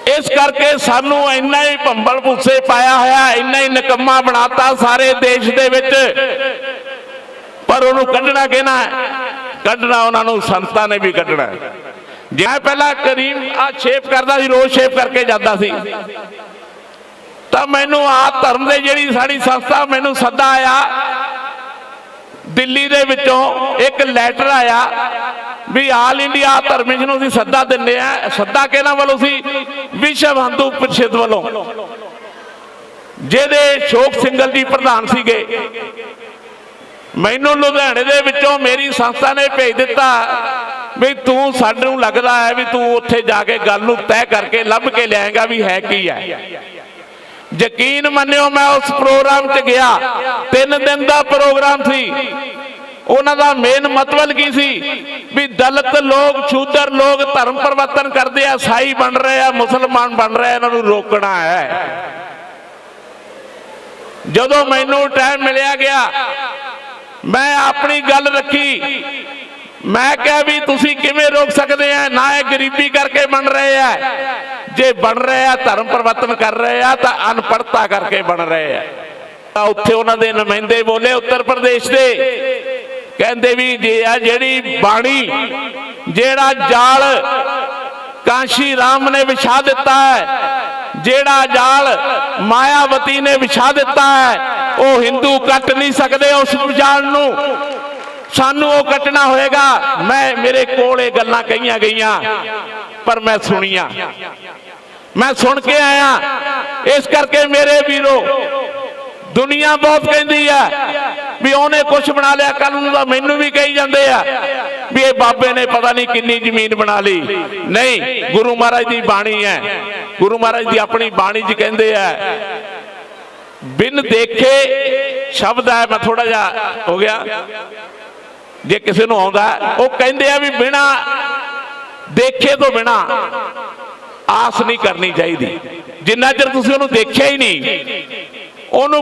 इस करके सानू इन्ना ही भंबल भूसे पाया होया, इन्ना ही निकम्मा बनाता सारे देश दे विच। पर उन्होंने कढ़ना कहना है, कढ़ना उन्होंने संतां ने भी कढ़ना है। मैं पहला करीम आ शेप करता सी, रोज शेप करके जाता सी, तो मैनू आ धर्म दे जिहड़ी साडी संस्था मैनू सदा आया, दिल्ली दे विचों एक लैटर आया ਵੀ ਆਲ ਇੰਡੀਆ ਧਰਮਿਸ਼ ਨੂੰ ਅਸੀਂ ਸੱਦਾ ਦਿੰਦੇ ਆ। ਸੱਦਾ ਕਿਹਨਾਂ ਵੱਲੋਂ ਸੀ? ਵਿਸ਼ਵ ਹਿੰਦੂ ਪਰਿਸ਼ਦ ਵੱਲੋਂ, ਜਿਹਦੇ ਸ਼ੋਕ ਸਿੰਘਲ ਜੀ ਪ੍ਰਧਾਨ ਸੀਗੇ। ਮੈਨੂੰ ਲੁਧਿਆਣੇ ਦੇ ਵਿੱਚੋਂ ਮੇਰੀ ਸੰਸਥਾ ਨੇ ਭੇਜ ਦਿੱਤਾ ਵੀ ਤੂੰ ਸਾਨੂੰ ਲੱਗਦਾ ਹੈ ਵੀ ਤੂੰ ਉੱਥੇ ਜਾ ਕੇ ਗੱਲ ਨੂੰ ਤੈਅ ਕਰਕੇ ਲੱਭ ਕੇ ਲਿਆਏਗਾ ਵੀ ਹੈ ਕੀ ਹੈ। ਯਕੀਨ ਮੰਨਿਓ ਮੈਂ ਉਸ ਪ੍ਰੋਗਰਾਮ 'ਚ ਗਿਆ। 3 ਦਿਨ ਦਾ ਪ੍ਰੋਗਰਾਮ ਸੀ। ਉਹਨਾਂ ਦਾ ਮੇਨ ਮਤਲਬ ਕੀ ਸੀ ਵੀ ਦਲਿਤ ਲੋਕ, ਸ਼ੂਦਰ ਲੋਕ ਧਰਮ ਪਰਿਵਰਤਨ ਕਰਦੇ ਆ, ਈਸਾਈ ਬਣ ਰਹੇ ਆ, ਮੁਸਲਮਾਨ ਬਣ ਰਹੇ ਆ, ਇਹਨਾਂ ਨੂੰ ਰੋਕਣਾ ਹੈ। ਜਦੋਂ ਮੈਨੂੰ ਟਾਈਮ ਮਿਲਿਆ ਗਿਆ ਮੈਂ ਆਪਣੀ ਗੱਲ ਰੱਖੀ। ਮੈਂ ਕਿਹਾ ਵੀ ਤੁਸੀਂ ਕਿਵੇਂ ਰੋਕ ਸਕਦੇ ਆ? ਨਾ ਇਹ ਗਰੀਬੀ ਕਰਕੇ ਬਣ ਰਹੇ ਆ, ਜੇ ਬਣ ਰਹੇ ਆ ਧਰਮ ਪਰਿਵਰਤਨ ਕਰ ਰਹੇ ਆ ਤਾਂ ਅਨਪੜ੍ਹਤਾ ਕਰਕੇ ਬਣ ਰਹੇ ਆ। ਤਾਂ ਉੱਥੇ ਉਹਨਾਂ ਦੇ ਨੁਮਾਇੰਦੇ ਬੋਲੇ ਉੱਤਰ ਪ੍ਰਦੇਸ਼ ਦੇ, ਕਹਿੰਦੇ ਵੀ ਜੇ ਆ ਜਿਹੜੀ ਬਾਣੀ, ਜਿਹੜਾ ਜਾਲ ਕਾਂਸ਼ੀ ਰਾਮ ਨੇ ਵਿਛਾ ਦਿੱਤਾ ਹੈ, ਜਿਹੜਾ ਜਾਲ ਮਾਇਆਵਤੀ ਨੇ ਵਿਛਾ ਦਿੱਤਾ ਹੈ, ਉਹ ਹਿੰਦੂ ਕੱਟ ਨਹੀਂ ਸਕਦੇ ਉਸ ਜਾਲ ਨੂੰ, ਸਾਨੂੰ ਉਹ ਕੱਟਣਾ ਹੋਏਗਾ। ਮੇਰੇ ਕੋਲ ਇਹ ਗੱਲਾਂ ਕਹੀਆਂ ਗਈਆਂ ਪਰ ਮੈਂ ਸੁਣੀਆਂ, ਮੈਂ ਸੁਣ ਕੇ ਆਇਆ। ਇਸ ਕਰਕੇ ਮੇਰੇ ਵੀਰੋ, ਦੁਨੀਆ ਬਹੁਤ ਕਹਿੰਦੀ ਹੈ ਵੀ ਉਹਨੇ ਕੁਛ ਬਣਾ ਲਿਆ, ਕੱਲ ਨੂੰ ਤਾਂ ਮੈਨੂੰ ਵੀ ਕਹੀ ਜਾਂਦੇ ਆ ਵੀ ਇਹ ਬਾਬੇ ਨੇ ਪਤਾ ਨਹੀਂ ਕਿੰਨੀ ਜ਼ਮੀਨ ਬਣਾ ਲਈ। ਨਹੀਂ, ਗੁਰੂ ਮਹਾਰਾਜ ਦੀ ਬਾਣੀ ਹੈ। ਗੁਰੂ ਮਹਾਰਾਜ ਦੀ ਆਪਣੀ ਬਾਣੀ 'ਚ ਕਹਿੰਦੇ ਆ, ਬਿਨ ਦੇਖੇ ਸ਼ਬਦ ਹੈ। ਮੈਂ ਥੋੜਾ ਜਿਹਾ ਹੋ ਗਿਆ, ਜੇ ਕਿਸੇ ਨੂੰ ਆਉਂਦਾ ਉਹ ਕਹਿੰਦੇ ਆ ਵੀ ਬਿਨਾ ਦੇਖੇ ਤੋਂ ਬਿਨਾ ਆਸ ਨਹੀਂ ਕਰਨੀ ਚਾਹੀਦੀ। ਜਿੰਨਾ ਚਿਰ ਤੁਸੀਂ ਉਹਨੂੰ ਦੇਖਿਆ ਹੀ ਨਹੀਂ, ਉਹਨੂੰ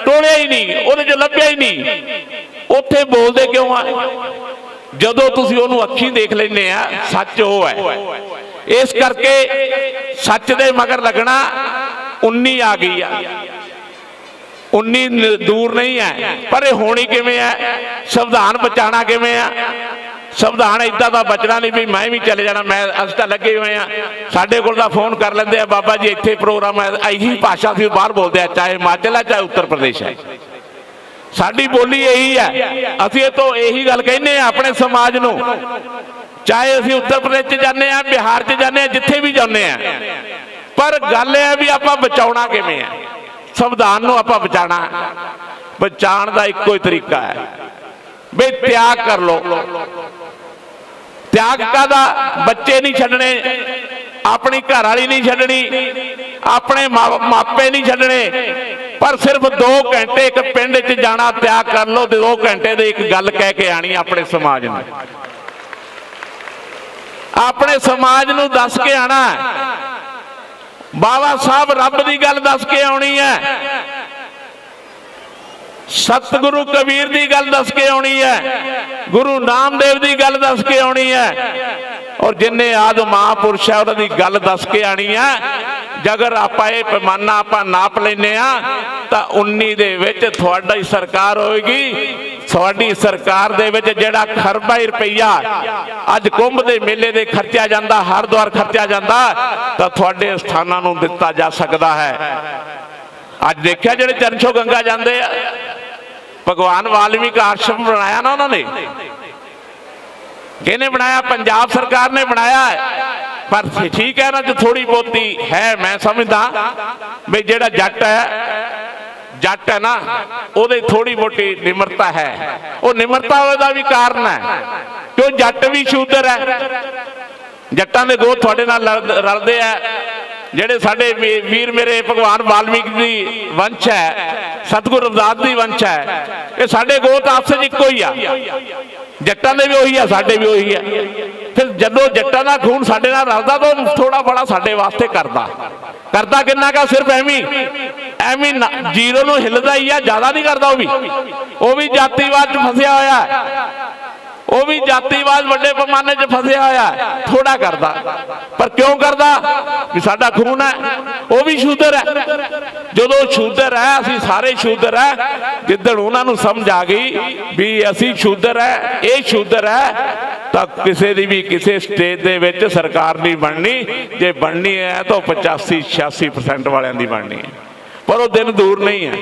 ਟੋਲਿਆ ਹੀ ਨਹੀਂ, ਉਹਦੇ 'ਚ ਲੱਭਿਆ ਹੀ ਨਹੀਂ, ਉੱਥੇ ਬੋਲਦੇ ਕਿਉਂ ਆ? ਜਦੋਂ ਤੁਸੀਂ ਉਹਨੂੰ ਅੱਖੀਂ ਦੇਖ ਲੈਂਦੇ ਆ, ਸੱਚ ਉਹ ਹੈ। ਇਸ ਕਰਕੇ ਸੱਚ ਦੇ ਮਗਰ ਲੱਗਣਾ 19 ਆ ਗਈ ਆ। 19 ਦੂਰ ਨਹੀਂ ਹੈ, ਪਰ ਇਹ ਹੋਣੀ ਕਿਵੇਂ ਹੈ? ਸੰਵਿਧਾਨ ਬਚਾਉਣਾ ਕਿਵੇਂ ਆ? ਸੰਵਿਧਾਨ ਇਦਾਂ ਦਾ ਬਚਣਾ ਨਹੀਂ ਵੀ ਮੈਂ ਵੀ ਚਲੇ ਜਾਣਾ। ਅਸੀਂ ਤਾਂ ਲੱਗੇ ਹੋਏ ਆ, ਸਾਡੇ ਕੋਲ ਤਾਂ ਫੋਨ ਕਰ ਲੈਂਦੇ ਆ, ਬਾਬਾ ਜੀ ਇੱਥੇ ਪ੍ਰੋਗਰਾਮ ਹੈ। ਇਹੀ ਭਾਸ਼ਾ ਅਸੀਂ ਬਾਹਰ ਬੋਲਦੇ ਆ, ਚਾਹੇ ਹਿਮਾਚਲ ਹੈ ਚਾਹੇ ਉੱਤਰ ਪ੍ਰਦੇਸ਼ ਹੈ, ਸਾਡੀ ਬੋਲੀ ਇਹੀ ਹੈ। ਅਸੀਂ ਇਹ ਤੋਂ ਇਹੀ ਗੱਲ ਕਹਿੰਦੇ ਆ ਆਪਣੇ ਸਮਾਜ ਨੂੰ, ਚਾਹੇ ਅਸੀਂ ਉੱਤਰ ਪ੍ਰਦੇਸ਼ 'ਚ ਜਾਂਦੇ ਆ, ਬਿਹਾਰ 'ਚ ਜਾਂਦੇ ਆ, ਜਿੱਥੇ ਵੀ ਜਾਂਦੇ ਆ। ਪਰ ਗੱਲ ਇਹ ਹੈ ਵੀ ਆਪਾਂ ਬਚਾਉਣਾ ਕਿਵੇਂ ਹੈ? ਸੰਵਿਧਾਨ ਨੂੰ ਆਪਾਂ ਬਚਾਉਣ ਦਾ ਇੱਕੋ ਹੀ ਤਰੀਕਾ ਹੈ ਵੀ ਤਿਆਗ ਕਰ ਲੋ। ਤਿਆਗ ਕਾਹਦਾ? ਬੱਚੇ ਨਹੀਂ ਛੱਡਣੇ, ਆਪਣੀ ਘਰ ਵਾਲੀ ਨਹੀਂ ਛੱਡਣੀ, ਆਪਣੇ ਮਾਪੇ ਨਹੀਂ ਛੱਡਣੇ, ਪਰ ਸਿਰਫ 2 ਘੰਟੇ ਇੱਕ ਪਿੰਡ 'ਚ ਜਾਣਾ ਤਿਆਗ ਕਰ ਲੋ। 2 ਘੰਟੇ ਦੇ ਇੱਕ ਗੱਲ ਕਹਿ ਕੇ ਆਣੀ ਆਪਣੇ ਸਮਾਜ ਨੂੰ, ਆਪਣੇ ਸਮਾਜ ਨੂੰ ਦੱਸ ਕੇ ਆਣਾ। ਬਾਬਾ ਸਾਹਿਬ ਰੱਬ ਦੀ ਗੱਲ ਦੱਸ ਕੇ ਆਉਣੀ ਹੈ, ਸਤਿਗੁਰੂ ਕਬੀਰ ਦੀ ਗੱਲ ਦੱਸ ਕੇ ਆਉਣੀ ਹੈ, ਗੁਰੂ ਨਾਮਦੇਵ ਦੀ ਗੱਲ ਦੱਸ ਕੇ ਆਉਣੀ ਹੈ, ਔਰ ਜਿੰਨੇ ਆਦਿ ਮਹਾਂਪੁਰਸ਼ ਹੈ ਉਹਨਾਂ ਦੀ ਗੱਲ ਦੱਸ ਕੇ ਆਣੀ ਹੈ। ਜੇਕਰ ਆਪਾਂ ਇਹ ਪੈਮਾਨਾ ਆਪਾਂ ਨਾਪ ਲੈਨੇ ਆ ਤਾਂ 19 ਦੇ ਵਿੱਚ ਤੁਹਾਡੀ ਸਰਕਾਰ ਹੋਏਗੀ। ਤੁਹਾਡੀ ਸਰਕਾਰ ਦੇ ਵਿੱਚ ਜਿਹੜਾ ਖਰਬਾਂ ਰੁਪਈਆ ਅੱਜ ਕੁੰਭ ਦੇ ਮੇਲੇ ਦੇ ਖਰਚਿਆ ਜਾਂਦਾ, ਹਰਿਦੁਆਰ ਖਰਚਿਆ ਜਾਂਦਾ, ਤਾਂ ਤੁਹਾਡੇ ਸਥਾਨਾਂ ਨੂੰ ਦਿੱਤਾ ਜਾ ਸਕਦਾ ਹੈ। ਅੱਜ ਦੇਖਿਆ ਜਿਹੜੇ ਚਰਨ ਗੰਗਾ ਜਾਂਦੇ ਆ, ਭਗਵਾਨ ਵਾਲਮੀਕ ਆਸ਼ਰਮ ਬਣਾਇਆ ਨਾ ਉਹਨਾਂ ਨੇ, ਕਿਹਨੇ ਬਣਾਇਆ? ਪੰਜਾਬ ਸਰਕਾਰ ਨੇ ਬਣਾਇਆ ਹੈ। ਪਰ ਠੀਕ ਹੈ ਨਾ, ਜੋ ਥੋੜੀ ਬਹੁਤੀ ਹੈ, ਮੈਂ ਸਮਝਦਾ ਵੀ ਜਿਹੜਾ ਜੱਟ ਹੈ ਨਾ, ਉਹਦੇ ਥੋੜੀ ਮੋਟੀ ਨਿਮਰਤਾ ਹੈ। ਉਹ ਨਿਮਰਤਾ ਉਹਦਾ ਵੀ ਕਾਰਨ ਹੈ ਕਿਉਂ ਜੱਟ ਵੀ ਸ਼ੂਦਰ ਹੈ। ਜੱਟਾਂ ਦੇ ਗੋਤ ਤੁਹਾਡੇ ਨਾਲ ਰਲਦੇ ਆ। ਜਿਹੜੇ ਸਾਡੇ ਵੀਰ ਮੇਰੇ ਭਗਵਾਨ ਵਾਲਮੀਕ ਦੀ ਵੰਸ਼ ਹੈ, ਸਤਿਗੁਰੂ ਰਵਿਦਾਸ ਦੀ ਵੰਸ਼ ਹੈ, ਇਹ ਸਾਡੇ ਗੋਤ ਆਪਸ ਵਿੱਚ ਇੱਕੋ ਹੀ ਆ। ਜੱਟਾਂ ਦੇ ਵੀ ਉਹੀ ਆ, ਸਾਡੇ ਵੀ ਉਹੀ ਆ। ਫਿਰ ਜਦੋਂ ਜੱਟਾਂ ਦਾ ਖੂਨ ਸਾਡੇ ਨਾਲ ਰਲਦਾ ਤਾਂ ਥੋੜਾ ਬੜਾ ਸਾਡੇ ਵਾਸਤੇ ਕਰਦਾ ਕਿੰਨਾ ਕਾ? ਸਿਰਫ ਐਵੇਂ ਜ਼ੀਰੋ ਨੂੰ ਹਿੱਲਦਾ ਹੀ ਆ, ਜ਼ਿਆਦਾ ਨਹੀਂ ਕਰਦਾ। ਉਹ ਵੀ ਜਾਤੀਵਾਦ 'ਚ ਫਸਿਆ ਹੋਇਆ, ਉਹ ਵੀ ਜਾਤੀਵਾਦ ਵੱਡੇ ਪੈਮਾਨੇ 'ਚ ਫਸਿਆ ਹੋਇਆ, ਥੋੜਾ ਕਰਦਾ। ਪਰ ਕਿਉਂ ਕਰਦਾ? ਵੀ ਸਾਡਾ ਖੂਨ ਹੈ, ਉਹ ਵੀ ਸ਼ੂਦਰ ਹੈ। ਜਦੋਂ ਸ਼ੂਦਰ ਹੈ, ਅਸੀਂ ਸਾਰੇ ਸ਼ੂਦਰ ਹੈ। ਜਿੱਦਣ ਉਹਨਾਂ ਨੂੰ ਸਮਝ ਆ ਗਈ ਵੀ ਅਸੀਂ ਸ਼ੂਦਰ ਹੈ, ਇਹ ਸ਼ੂਦਰ ਹੈ, ਤਾਂ ਕਿਸੇ ਦੀ ਵੀ ਕਿਸੇ ਸਟੇਟ ਦੇ ਵਿੱਚ ਸਰਕਾਰ ਨਹੀਂ ਬਣਨੀ। ਜੇ ਬਣਨੀ ਹੈ ਤਾਂ 85-86% ਵਾਲਿਆਂ ਦੀ ਬਣਨੀ ਹੈ। ਪਰ ਉਹ ਦਿਨ ਦੂਰ ਨਹੀਂ ਹੈ।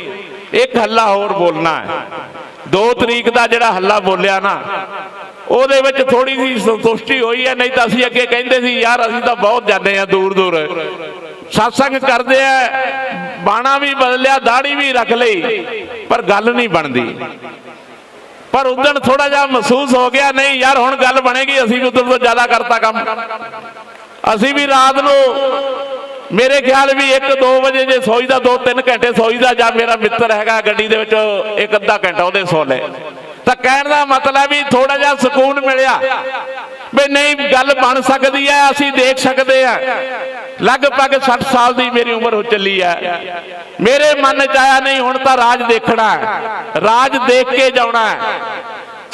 ਇੱਕ ਹੱਲਾ ਹੋਰ ਬੋਲਣਾ ਹੈ। 2 ਤਰੀਕ ਦਾ ਜਿਹੜਾ ਹੱਲਾ ਬੋਲਿਆ ਨਾ, ਉਹਦੇ ਵਿੱਚ ਥੋੜੀ ਜਿਹੀ ਸੰਤੁਸ਼ਟੀ ਹੋਈ ਹੈ। ਨਹੀਂ ਤਾਂ ਅਸੀਂ ਅੱਗੇ ਕਹਿੰਦੇ ਸੀ ਯਾਰ ਅਸੀਂ ਤਾਂ ਬਹੁਤ ਜਾਂਦੇ ਆ ਦੂਰ ਦੂਰ ਸਤਸੰਗ ਕਰਦੇ ਆ, ਬਾਣਾ ਵੀ ਬਦਲਿਆ, ਦਾੜੀ ਵੀ ਰੱਖ ਲਈ, ਪਰ ਗੱਲ ਨਹੀਂ ਬਣਦੀ। ਪਰ ਉਦਣ ਥੋੜਾ ਜਿਹਾ ਮਹਿਸੂਸ ਹੋ ਗਿਆ ਨਹੀਂ ਯਾਰ ਹੁਣ ਗੱਲ ਬਣੇਗੀ, ਅਸੀਂ ਵੀ ਉਦੋਂ ਤੋਂ ਜ਼ਿਆਦਾ ਕਰਤਾ ਕੰਮ। ਅਸੀਂ ਵੀ ਰਾਤ ਨੂੰ ਮੇਰੇ ਖਿਆਲ ਵੀ 1-2 ਵਜੇ ਜੇ ਸੋਈਦਾ 2-3 ਘੰਟੇ ਸੋਈਦਾ, ਜਾਂ ਮੇਰਾ ਮਿੱਤਰ ਹੈਗਾ ਗੱਡੀ ਦੇ ਵਿੱਚ 1-ਅੱਧਾ ਘੰਟਾ ਉਹਦੇ ਸੋ ਲੈ। ਤਾਂ ਕਹਿਣ ਦਾ ਮਤਲਬ ਵੀ ਥੋੜਾ ਜਿਹਾ ਸਕੂਨ ਮਿਲਿਆ ਵੀ ਨਹੀਂ ਗੱਲ ਬਣ ਸਕਦੀ ਹੈ, ਅਸੀਂ ਦੇਖ ਸਕਦੇ ਆ। ਲਗਭਗ 60 ਸਾਲ ਦੀ ਮੇਰੀ ਉਮਰ ਹੋ ਚੱਲੀ ਹੈ। ਮੇਰੇ ਮਨ ਚ ਆਇਆ ਨਹੀਂ ਹੁਣ ਤਾਂ ਰਾਜ ਦੇਖਣਾ ਹੈ, ਰਾਜ ਦੇਖ ਕੇ ਜਾਣਾ ਹੈ।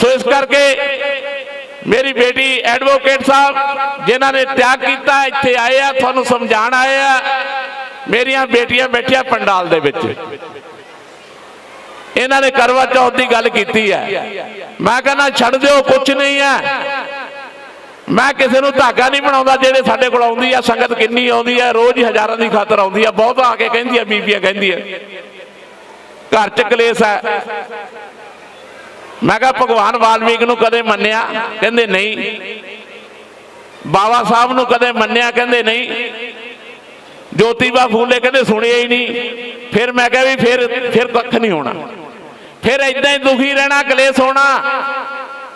ਸੋ ਇਸ ਕਰਕੇ ਮੇਰੀ ਬੇਟੀ ਐਡਵੋਕੇਟ ਸਾਹਿਬ ਜਿਨ੍ਹਾਂ ਨੇ ਤਿਆਗ ਕੀਤਾ ਇੱਥੇ ਆਏ ਆ, ਤੁਹਾਨੂੰ ਸਮਝਾਣ ਆਏ ਆ। ਮੇਰੀਆਂ ਬੇਟੀਆਂ ਬੈਠੀਆਂ ਪੰਡਾਲ ਦੇ ਵਿੱਚ, ਇਹਨਾਂ ਨੇ ਕਰਵਾ ਚੌਥ ਦੀ ਗੱਲ ਕੀਤੀ ਹੈ। ਮੈਂ ਕਹਿੰਦਾ ਛੱਡ ਦਿਓ, ਕੁਛ ਨਹੀਂ ਹੈ। ਮੈਂ ਕਿਸੇ ਨੂੰ ਧਾਗਾ ਨਹੀਂ ਬਣਾਉਂਦਾ। ਜਿਹੜੇ ਸਾਡੇ ਕੋਲ ਆਉਂਦੀ ਆ ਸੰਗਤ ਕਿੰਨੀ ਆਉਂਦੀ ਹੈ, ਰੋਜ਼ ਹਜ਼ਾਰਾਂ ਦੀ ਖਾਤਰ ਆਉਂਦੀ ਆ। ਬਹੁਤ ਆ ਕੇ ਕਹਿੰਦੀ ਆ, ਬੀਬੀਆਂ ਕਹਿੰਦੀਆਂ ਘਰ ਚ ਕਲੇਸ਼ ਹੈ। ਮੈਂ ਕਿਹਾ ਭਗਵਾਨ ਵਾਲਮੀਕ ਨੂੰ ਕਦੇ ਮੰਨਿਆ? ਕਹਿੰਦੇ ਨਹੀਂ। ਬਾਬਾ ਸਾਹਿਬ ਨੂੰ ਕਦੇ ਮੰਨਿਆ? ਕਹਿੰਦੇ ਨਹੀਂ। ਜੋਤੀਬਾ ਫੂਲੇ ਕਹਿੰਦੇ ਸੁਣਿਆ ਹੀ ਨਹੀਂ। ਫਿਰ ਮੈਂ ਕਿਹਾ ਵੀ ਫਿਰ ਕੱਖ ਨਹੀਂ ਹੋਣਾ, ਫਿਰ ਏਦਾਂ ਹੀ ਦੁਖੀ ਰਹਿਣਾ, ਕਲੇਸ਼ ਹੋਣਾ।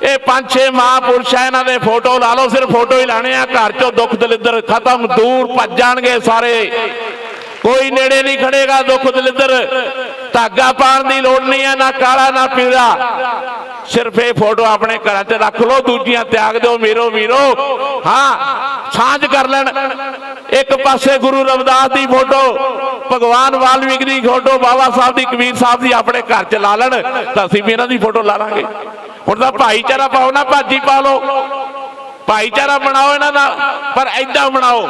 ਇਹ 5-6 ਮਹਾਂਪੁਰਸ਼ ਆ, ਇਹਨਾਂ ਦੇ ਫੋਟੋ ਲਾ ਲਓ, ਸਿਰਫ ਫੋਟੋ ਹੀ ਲਾਣੇ ਆ। ਘਰ ਚੋਂ ਦੁੱਖ ਦਲਿੱਦਰ ਖਤਮ, ਦੂਰ ਭੱਜ ਜਾਣਗੇ ਸਾਰੇ। ਕੋਈ ਨੇੜੇ ਨਹੀਂ ਖੜੇਗਾ ਦੁੱਖ ਦਲਿੱਦਰ। ਧਾਗਾ ਪਾਉਣ ਦੀ ਲੋੜ ਨਹੀਂ ਹੈ, ਨਾ ਕਾਲਾ ਨਾ ਪੀਲਾ। ਸਿਰਫ ਇਹ ਫੋਟੋ ਆਪਣੇ ਘਰਾਂ 'ਚ ਰੱਖ ਲਓ, ਦੂਜੀਆਂ ਤਿਆਗ ਦਿਓ ਮੇਰੋ ਵੀਰੋ। ਹਾਂ, ਸਾਂਝ ਕਰ ਲੈਣ। ਇੱਕ ਪਾਸੇ ਗੁਰੂ ਰਵਿਦਾਸ ਦੀ ਫੋਟੋ, ਭਗਵਾਨ ਵਾਲਮੀਕ ਦੀ ਫੋਟੋ, ਬਾਬਾ ਸਾਹਿਬ ਦੀ, ਕਬੀਰ ਸਾਹਿਬ ਦੀ ਆਪਣੇ ਘਰ 'ਚ ਲਾ ਲੈਣ, ਤਾਂ ਅਸੀਂ ਵੀ ਇਹਨਾਂ ਦੀ ਫੋਟੋ ਲਾ ਲਾਂਗੇ। ਹੁਣ ਤਾਂ ਭਾਈਚਾਰਾ ਪਾਓ ਨਾ, ਭਾਜੀ ਪਾ ਲਓ, ਭਾਈਚਾਰਾ ਬਣਾਓ ਇਹਨਾਂ ਦਾ, ਪਰ ਏਦਾਂ ਬਣਾਓ।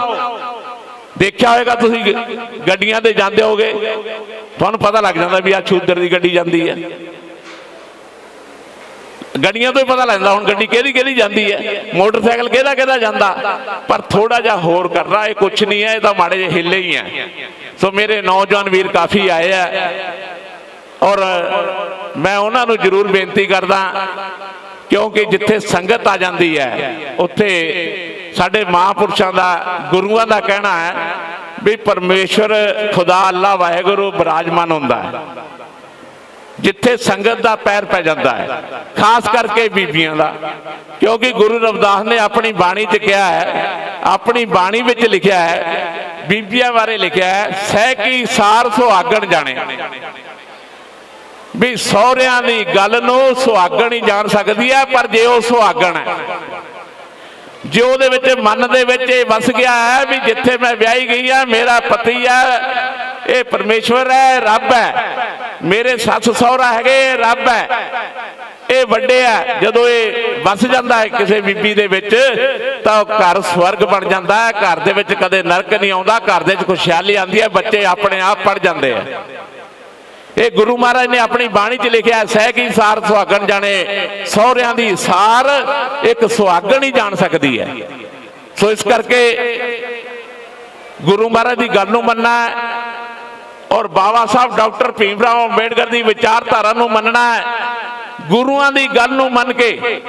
ਦੇਖਿਆ ਹੋਏਗਾ ਤੁਸੀਂ, ਗੱਡੀਆਂ ਤੇ ਜਾਂਦੇ ਹੋਗੇ, ਤੁਹਾਨੂੰ ਪਤਾ ਲੱਗ ਜਾਂਦਾ ਵੀ ਆ ਸ਼ੂਦਰ ਦੀ ਗੱਡੀ ਜਾਂਦੀ ਹੈ। ਗੱਡੀਆਂ ਤੋਂ ਹੀ ਪਤਾ ਲੱਗਦਾ ਹੁਣ ਗੱਡੀ ਕਿਹਦੀ ਕਿਹਦੀ ਜਾਂਦੀ ਹੈ, ਮੋਟਰਸਾਈਕਲ ਕਿਹਦਾ ਕਿਹਦਾ ਜਾਂਦਾ। ਪਰ ਥੋੜਾ ਜਿਹਾ ਹੋਰ ਕਰਨਾ, ਇਹ ਕੁਛ ਨਹੀਂ ਹੈ, ਇਹ ਤਾਂ ਮਾੜੇ ਜਿਹੇ ਹਿੱਲੇ ਹੀ ਆ। ਸੋ ਮੇਰੇ ਨੌਜਵਾਨ ਵੀਰ ਕਾਫੀ ਆਏ ਆ, ਔਰ ਮੈਂ ਉਹਨਾਂ ਨੂੰ ਜ਼ਰੂਰ ਬੇਨਤੀ ਕਰਦਾ, ਕਿਉਂਕਿ ਜਿੱਥੇ ਸੰਗਤ ਆ ਜਾਂਦੀ ਹੈ ਉੱਥੇ ਸਾਡੇ ਮਹਾਂਪੁਰਸ਼ਾਂ ਦਾ, ਗੁਰੂਆਂ ਦਾ ਕਹਿਣਾ ਹੈ ਵੀ ਪਰਮੇਸ਼ਵਰ ਖੁਦਾ ਅੱਲਾ ਵਾਹਿਗੁਰੂ ਬਿਰਾਜਮਾਨ ਹੁੰਦਾ ਹੈ ਜਿੱਥੇ ਸੰਗਤ ਦਾ ਪੈਰ ਪੈ ਜਾਂਦਾ ਹੈ, ਖਾਸ ਕਰਕੇ ਬੀਬੀਆਂ ਦਾ। ਕਿਉਂਕਿ ਗੁਰੂ ਰਵਿਦਾਸ ਨੇ ਆਪਣੀ ਬਾਣੀ 'ਚ ਕਿਹਾ ਹੈ, ਆਪਣੀ ਬਾਣੀ ਵਿੱਚ ਲਿਖਿਆ ਹੈ, ਬੀਬੀਆਂ ਬਾਰੇ ਲਿਖਿਆ ਹੈ, ਸਹਿ ਕੀ ਸਾਰ ਸੁਹਾਗਣ ਜਾਣੇ। ਵੀ ਸਹੁਰਿਆਂ ਦੀ ਗੱਲ ਨੂੰ ਸੁਹਾਗਣ ਹੀ ਜਾਣ ਸਕਦੀ ਹੈ, ਪਰ ਜੇ ਉਹ ਸੁਹਾਗਣ ਹੈ, ਜੇ ਉਹਦੇ ਵਿੱਚ ਮਨ ਦੇ ਵਿੱਚ ਇਹ ਵਸ ਗਿਆ ਹੈ ਵੀ ਜਿੱਥੇ ਮੈਂ ਵਿਆਹੀ ਗਈ ਆ ਮੇਰਾ ਪਤੀ ਹੈ, ਇਹ ਪਰਮੇਸ਼ਵਰ ਹੈ, ਰੱਬ ਹੈ, ਮੇਰੇ ਸੱਸ ਸਹੁਰਾ ਹੈਗੇ, ਰੱਬ ਹੈ, ਇਹ ਵੱਡੇ ਆ। ਜਦੋਂ ਇਹ ਵਸ ਜਾਂਦਾ ਹੈ ਕਿਸੇ ਬੀਬੀ ਦੇ ਵਿੱਚ, ਤਾਂ ਘਰ ਸਵਰਗ ਬਣ ਜਾਂਦਾ ਹੈ। ਘਰ ਦੇ ਵਿੱਚ ਕਦੇ ਨਰਕ ਨਹੀਂ ਆਉਂਦਾ, ਘਰ ਦੇ ਵਿੱਚ ਖੁਸ਼ਹਾਲੀ ਆਉਂਦੀ ਹੈ, ਬੱਚੇ ਆਪਣੇ ਆਪ ਪੜ ਜਾਂਦੇ ਆ। ਇਹ ਗੁਰੂ ਮਹਾਰਾਜ ਨੇ ਆਪਣੀ ਬਾਣੀ 'ਚ ਲਿਖਿਆ, ਸਹਿ ਕੀ ਸਾਰ ਸੁਹਾਗਣ ਜਾਣੇ। ਸਹੁਰਿਆਂ ਦੀ ਸਾਰ ਇੱਕ ਸੁਹਾਗਣ ਹੀ ਜਾਣ ਸਕਦੀ ਹੈ। ਸੋ ਇਸ ਕਰਕੇ ਗੁਰੂ ਮਹਾਰਾਜ ਦੀ ਗੱਲ ਨੂੰ ਮੰਨਣਾ ਹੈ, ਔਰ ਬਾਬਾ ਸਾਹਿਬ ਡਾਕਟਰ ਭੀਮ ਰਾਓ ਅੰਬੇਡਕਰ ਦੀ ਵਿਚਾਰਧਾਰਾ ਨੂੰ ਮੰਨਣਾ ਹੈ, ਗੁਰੂਆਂ ਦੀ ਗੱਲ ਨੂੰ ਮੰਨ ਕੇ।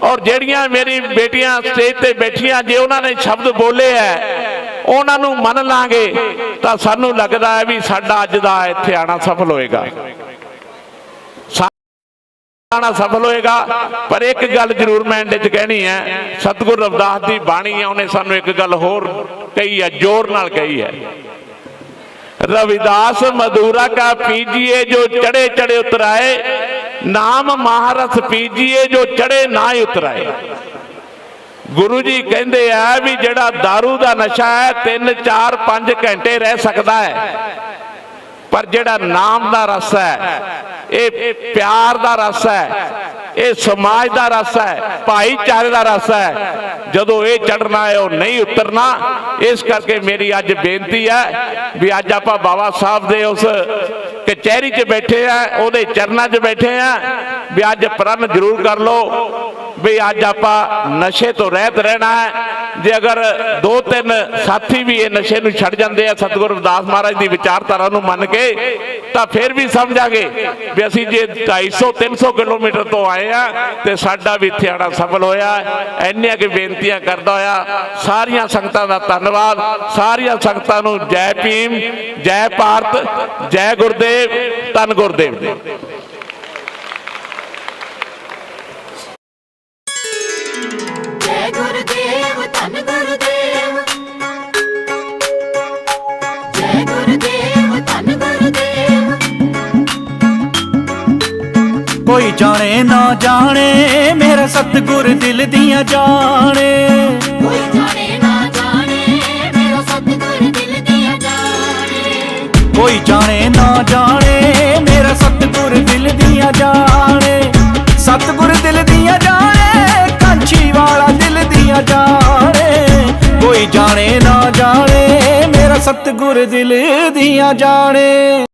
ਔਰ ਜਿਹੜੀਆਂ ਮੇਰੀ ਬੇਟੀਆਂ ਸਟੇਜ ਤੇ ਬੈਠੀਆਂ, ਜੇ ਉਹਨਾਂ ਨੇ ਸ਼ਬਦ ਬੋਲੇ ਹੈ ਉਹਨਾਂ ਨੂੰ ਮੰਨ ਲਾਂਗੇ, ਤਾਂ ਸਾਨੂੰ ਲੱਗਦਾ ਹੈ ਵੀ ਸਾਡਾ ਅੱਜ ਦਾ ਇੱਥੇ ਆਣਾ ਸਫਲ ਹੋਏਗਾ, ਆਣਾ ਸਫਲ ਹੋਏਗਾ। ਪਰ ਇੱਕ ਗੱਲ ਜ਼ਰੂਰ ਮੈਂ ਇਹਦੇ 'ਚ ਕਹਿਣੀ ਹੈ, ਸਤਿਗੁਰੂ ਰਵਿਦਾਸ ਦੀ ਬਾਣੀ ਹੈ, ਉਹਨੇ ਸਾਨੂੰ ਇੱਕ ਗੱਲ ਹੋਰ ਕਹੀ ਹੈ, ਜ਼ੋਰ ਨਾਲ ਕਹੀ ਹੈ, रविदास मधुरा का पीजिए जो चढ़े चढ़े उतराए, नाम महारस पीजिए जो चढ़े ना उतराए। गुरु जी कहते हैं भी जड़ा दारू का नशा है 3-4-5 घंटे रह सकता है, पर जड़ा नाम का रस है, ये प्यार का रस है, ये समाज का रस है, भाईचारे का रस है, जदों ये चढ़ना है वो नहीं उतरना। इस करके मेरी अज बेनती है भी अज आप बाबा साहब दे उस कचहरी च बैठे हैं, उहदे चरणों च बैठे हैं, भी अज प्रण जरूर कर लो ਵੀ ਅੱਜ ਆਪਾਂ ਨਸ਼ੇ ਤੋਂ ਰਹਿਤ ਰਹਿਣਾ ਹੈ। ਜੇ ਅਗਰ 2-3 ਸਾਥੀ ਵੀ ਇਹ ਨਸ਼ੇ ਨੂੰ ਛੱਡ ਜਾਂਦੇ ਆ ਸਤਿਗੁਰੂ ਰਵਿਦਾਸ ਮਹਾਰਾਜ ਦੀ ਵਿਚਾਰਧਾਰਾ ਨੂੰ ਮੰਨ ਕੇ, ਤਾਂ ਫਿਰ ਵੀ ਸਮਝਾਂਗੇ ਵੀ ਅਸੀਂ ਜੇ 250-300 ਕਿਲੋਮੀਟਰ ਤੋਂ ਆਏ ਆ ਤੇ ਸਾਡਾ ਵੀ ਇੱਥੇ ਆਣਾ ਸਫਲ ਹੋਇਆ। ਇੰਨੀਆਂ ਕਿ ਬੇਨਤੀਆਂ ਕਰਦਾ ਹੋਇਆ ਸਾਰੀਆਂ ਸੰਗਤਾਂ ਦਾ ਧੰਨਵਾਦ। ਸਾਰੀਆਂ ਸੰਗਤਾਂ ਨੂੰ ਜੈ ਭੀਮ, ਜੈ ਭਾਰਤ, ਜੈ ਗੁਰਦੇਵ, ਧੰਨ ਗੁਰਦੇਵ। ਜੈ ਗੁਰਦੇਵ ਧੰਨ ਗੁਰਦੇਵ, ਜੈ ਗੁਰਦੇਵ ਧੰਨ ਗੁਰਦੇਵ। ਕੋਈ ਜਾਣੇ ਨਾ ਜਾਣੇ ਮੇਰਾ ਸਤਿਗੁਰ ਦਿਲ ਦੀਆਂ ਜਾਣੇ। ਕੋਈ ਜਾਣੇ ਨਾ ਜਾਣੇ ਮੇਰਾ ਸਤਿਗੁਰ ਦਿਲ ਦੀਆਂ ਜਾਣੇ। ਕੋਈ ਜਾਣੇ ਨਾ ਜਾਣੇ ਮੇਰਾ ਸਤਿਗੁਰ ਦਿਲ ਦੀਆਂ ਜਾਣੇ। ਸਤਿਗੁਰ ਦਿਲ ਦੀਆਂ ਜਾਣੇ, ਕਾਂਛੀ ਵਾਲਾ ਦਿਲ ਦੀਆਂ ਜਾਣੇ। ਕੋਈ ਜਾਣੇ ਨਾ ਜਾਣੇ ਮੇਰਾ ਸਤਿਗੁਰ ਦਿਲ ਦੀਆਂ ਜਾਣੇ।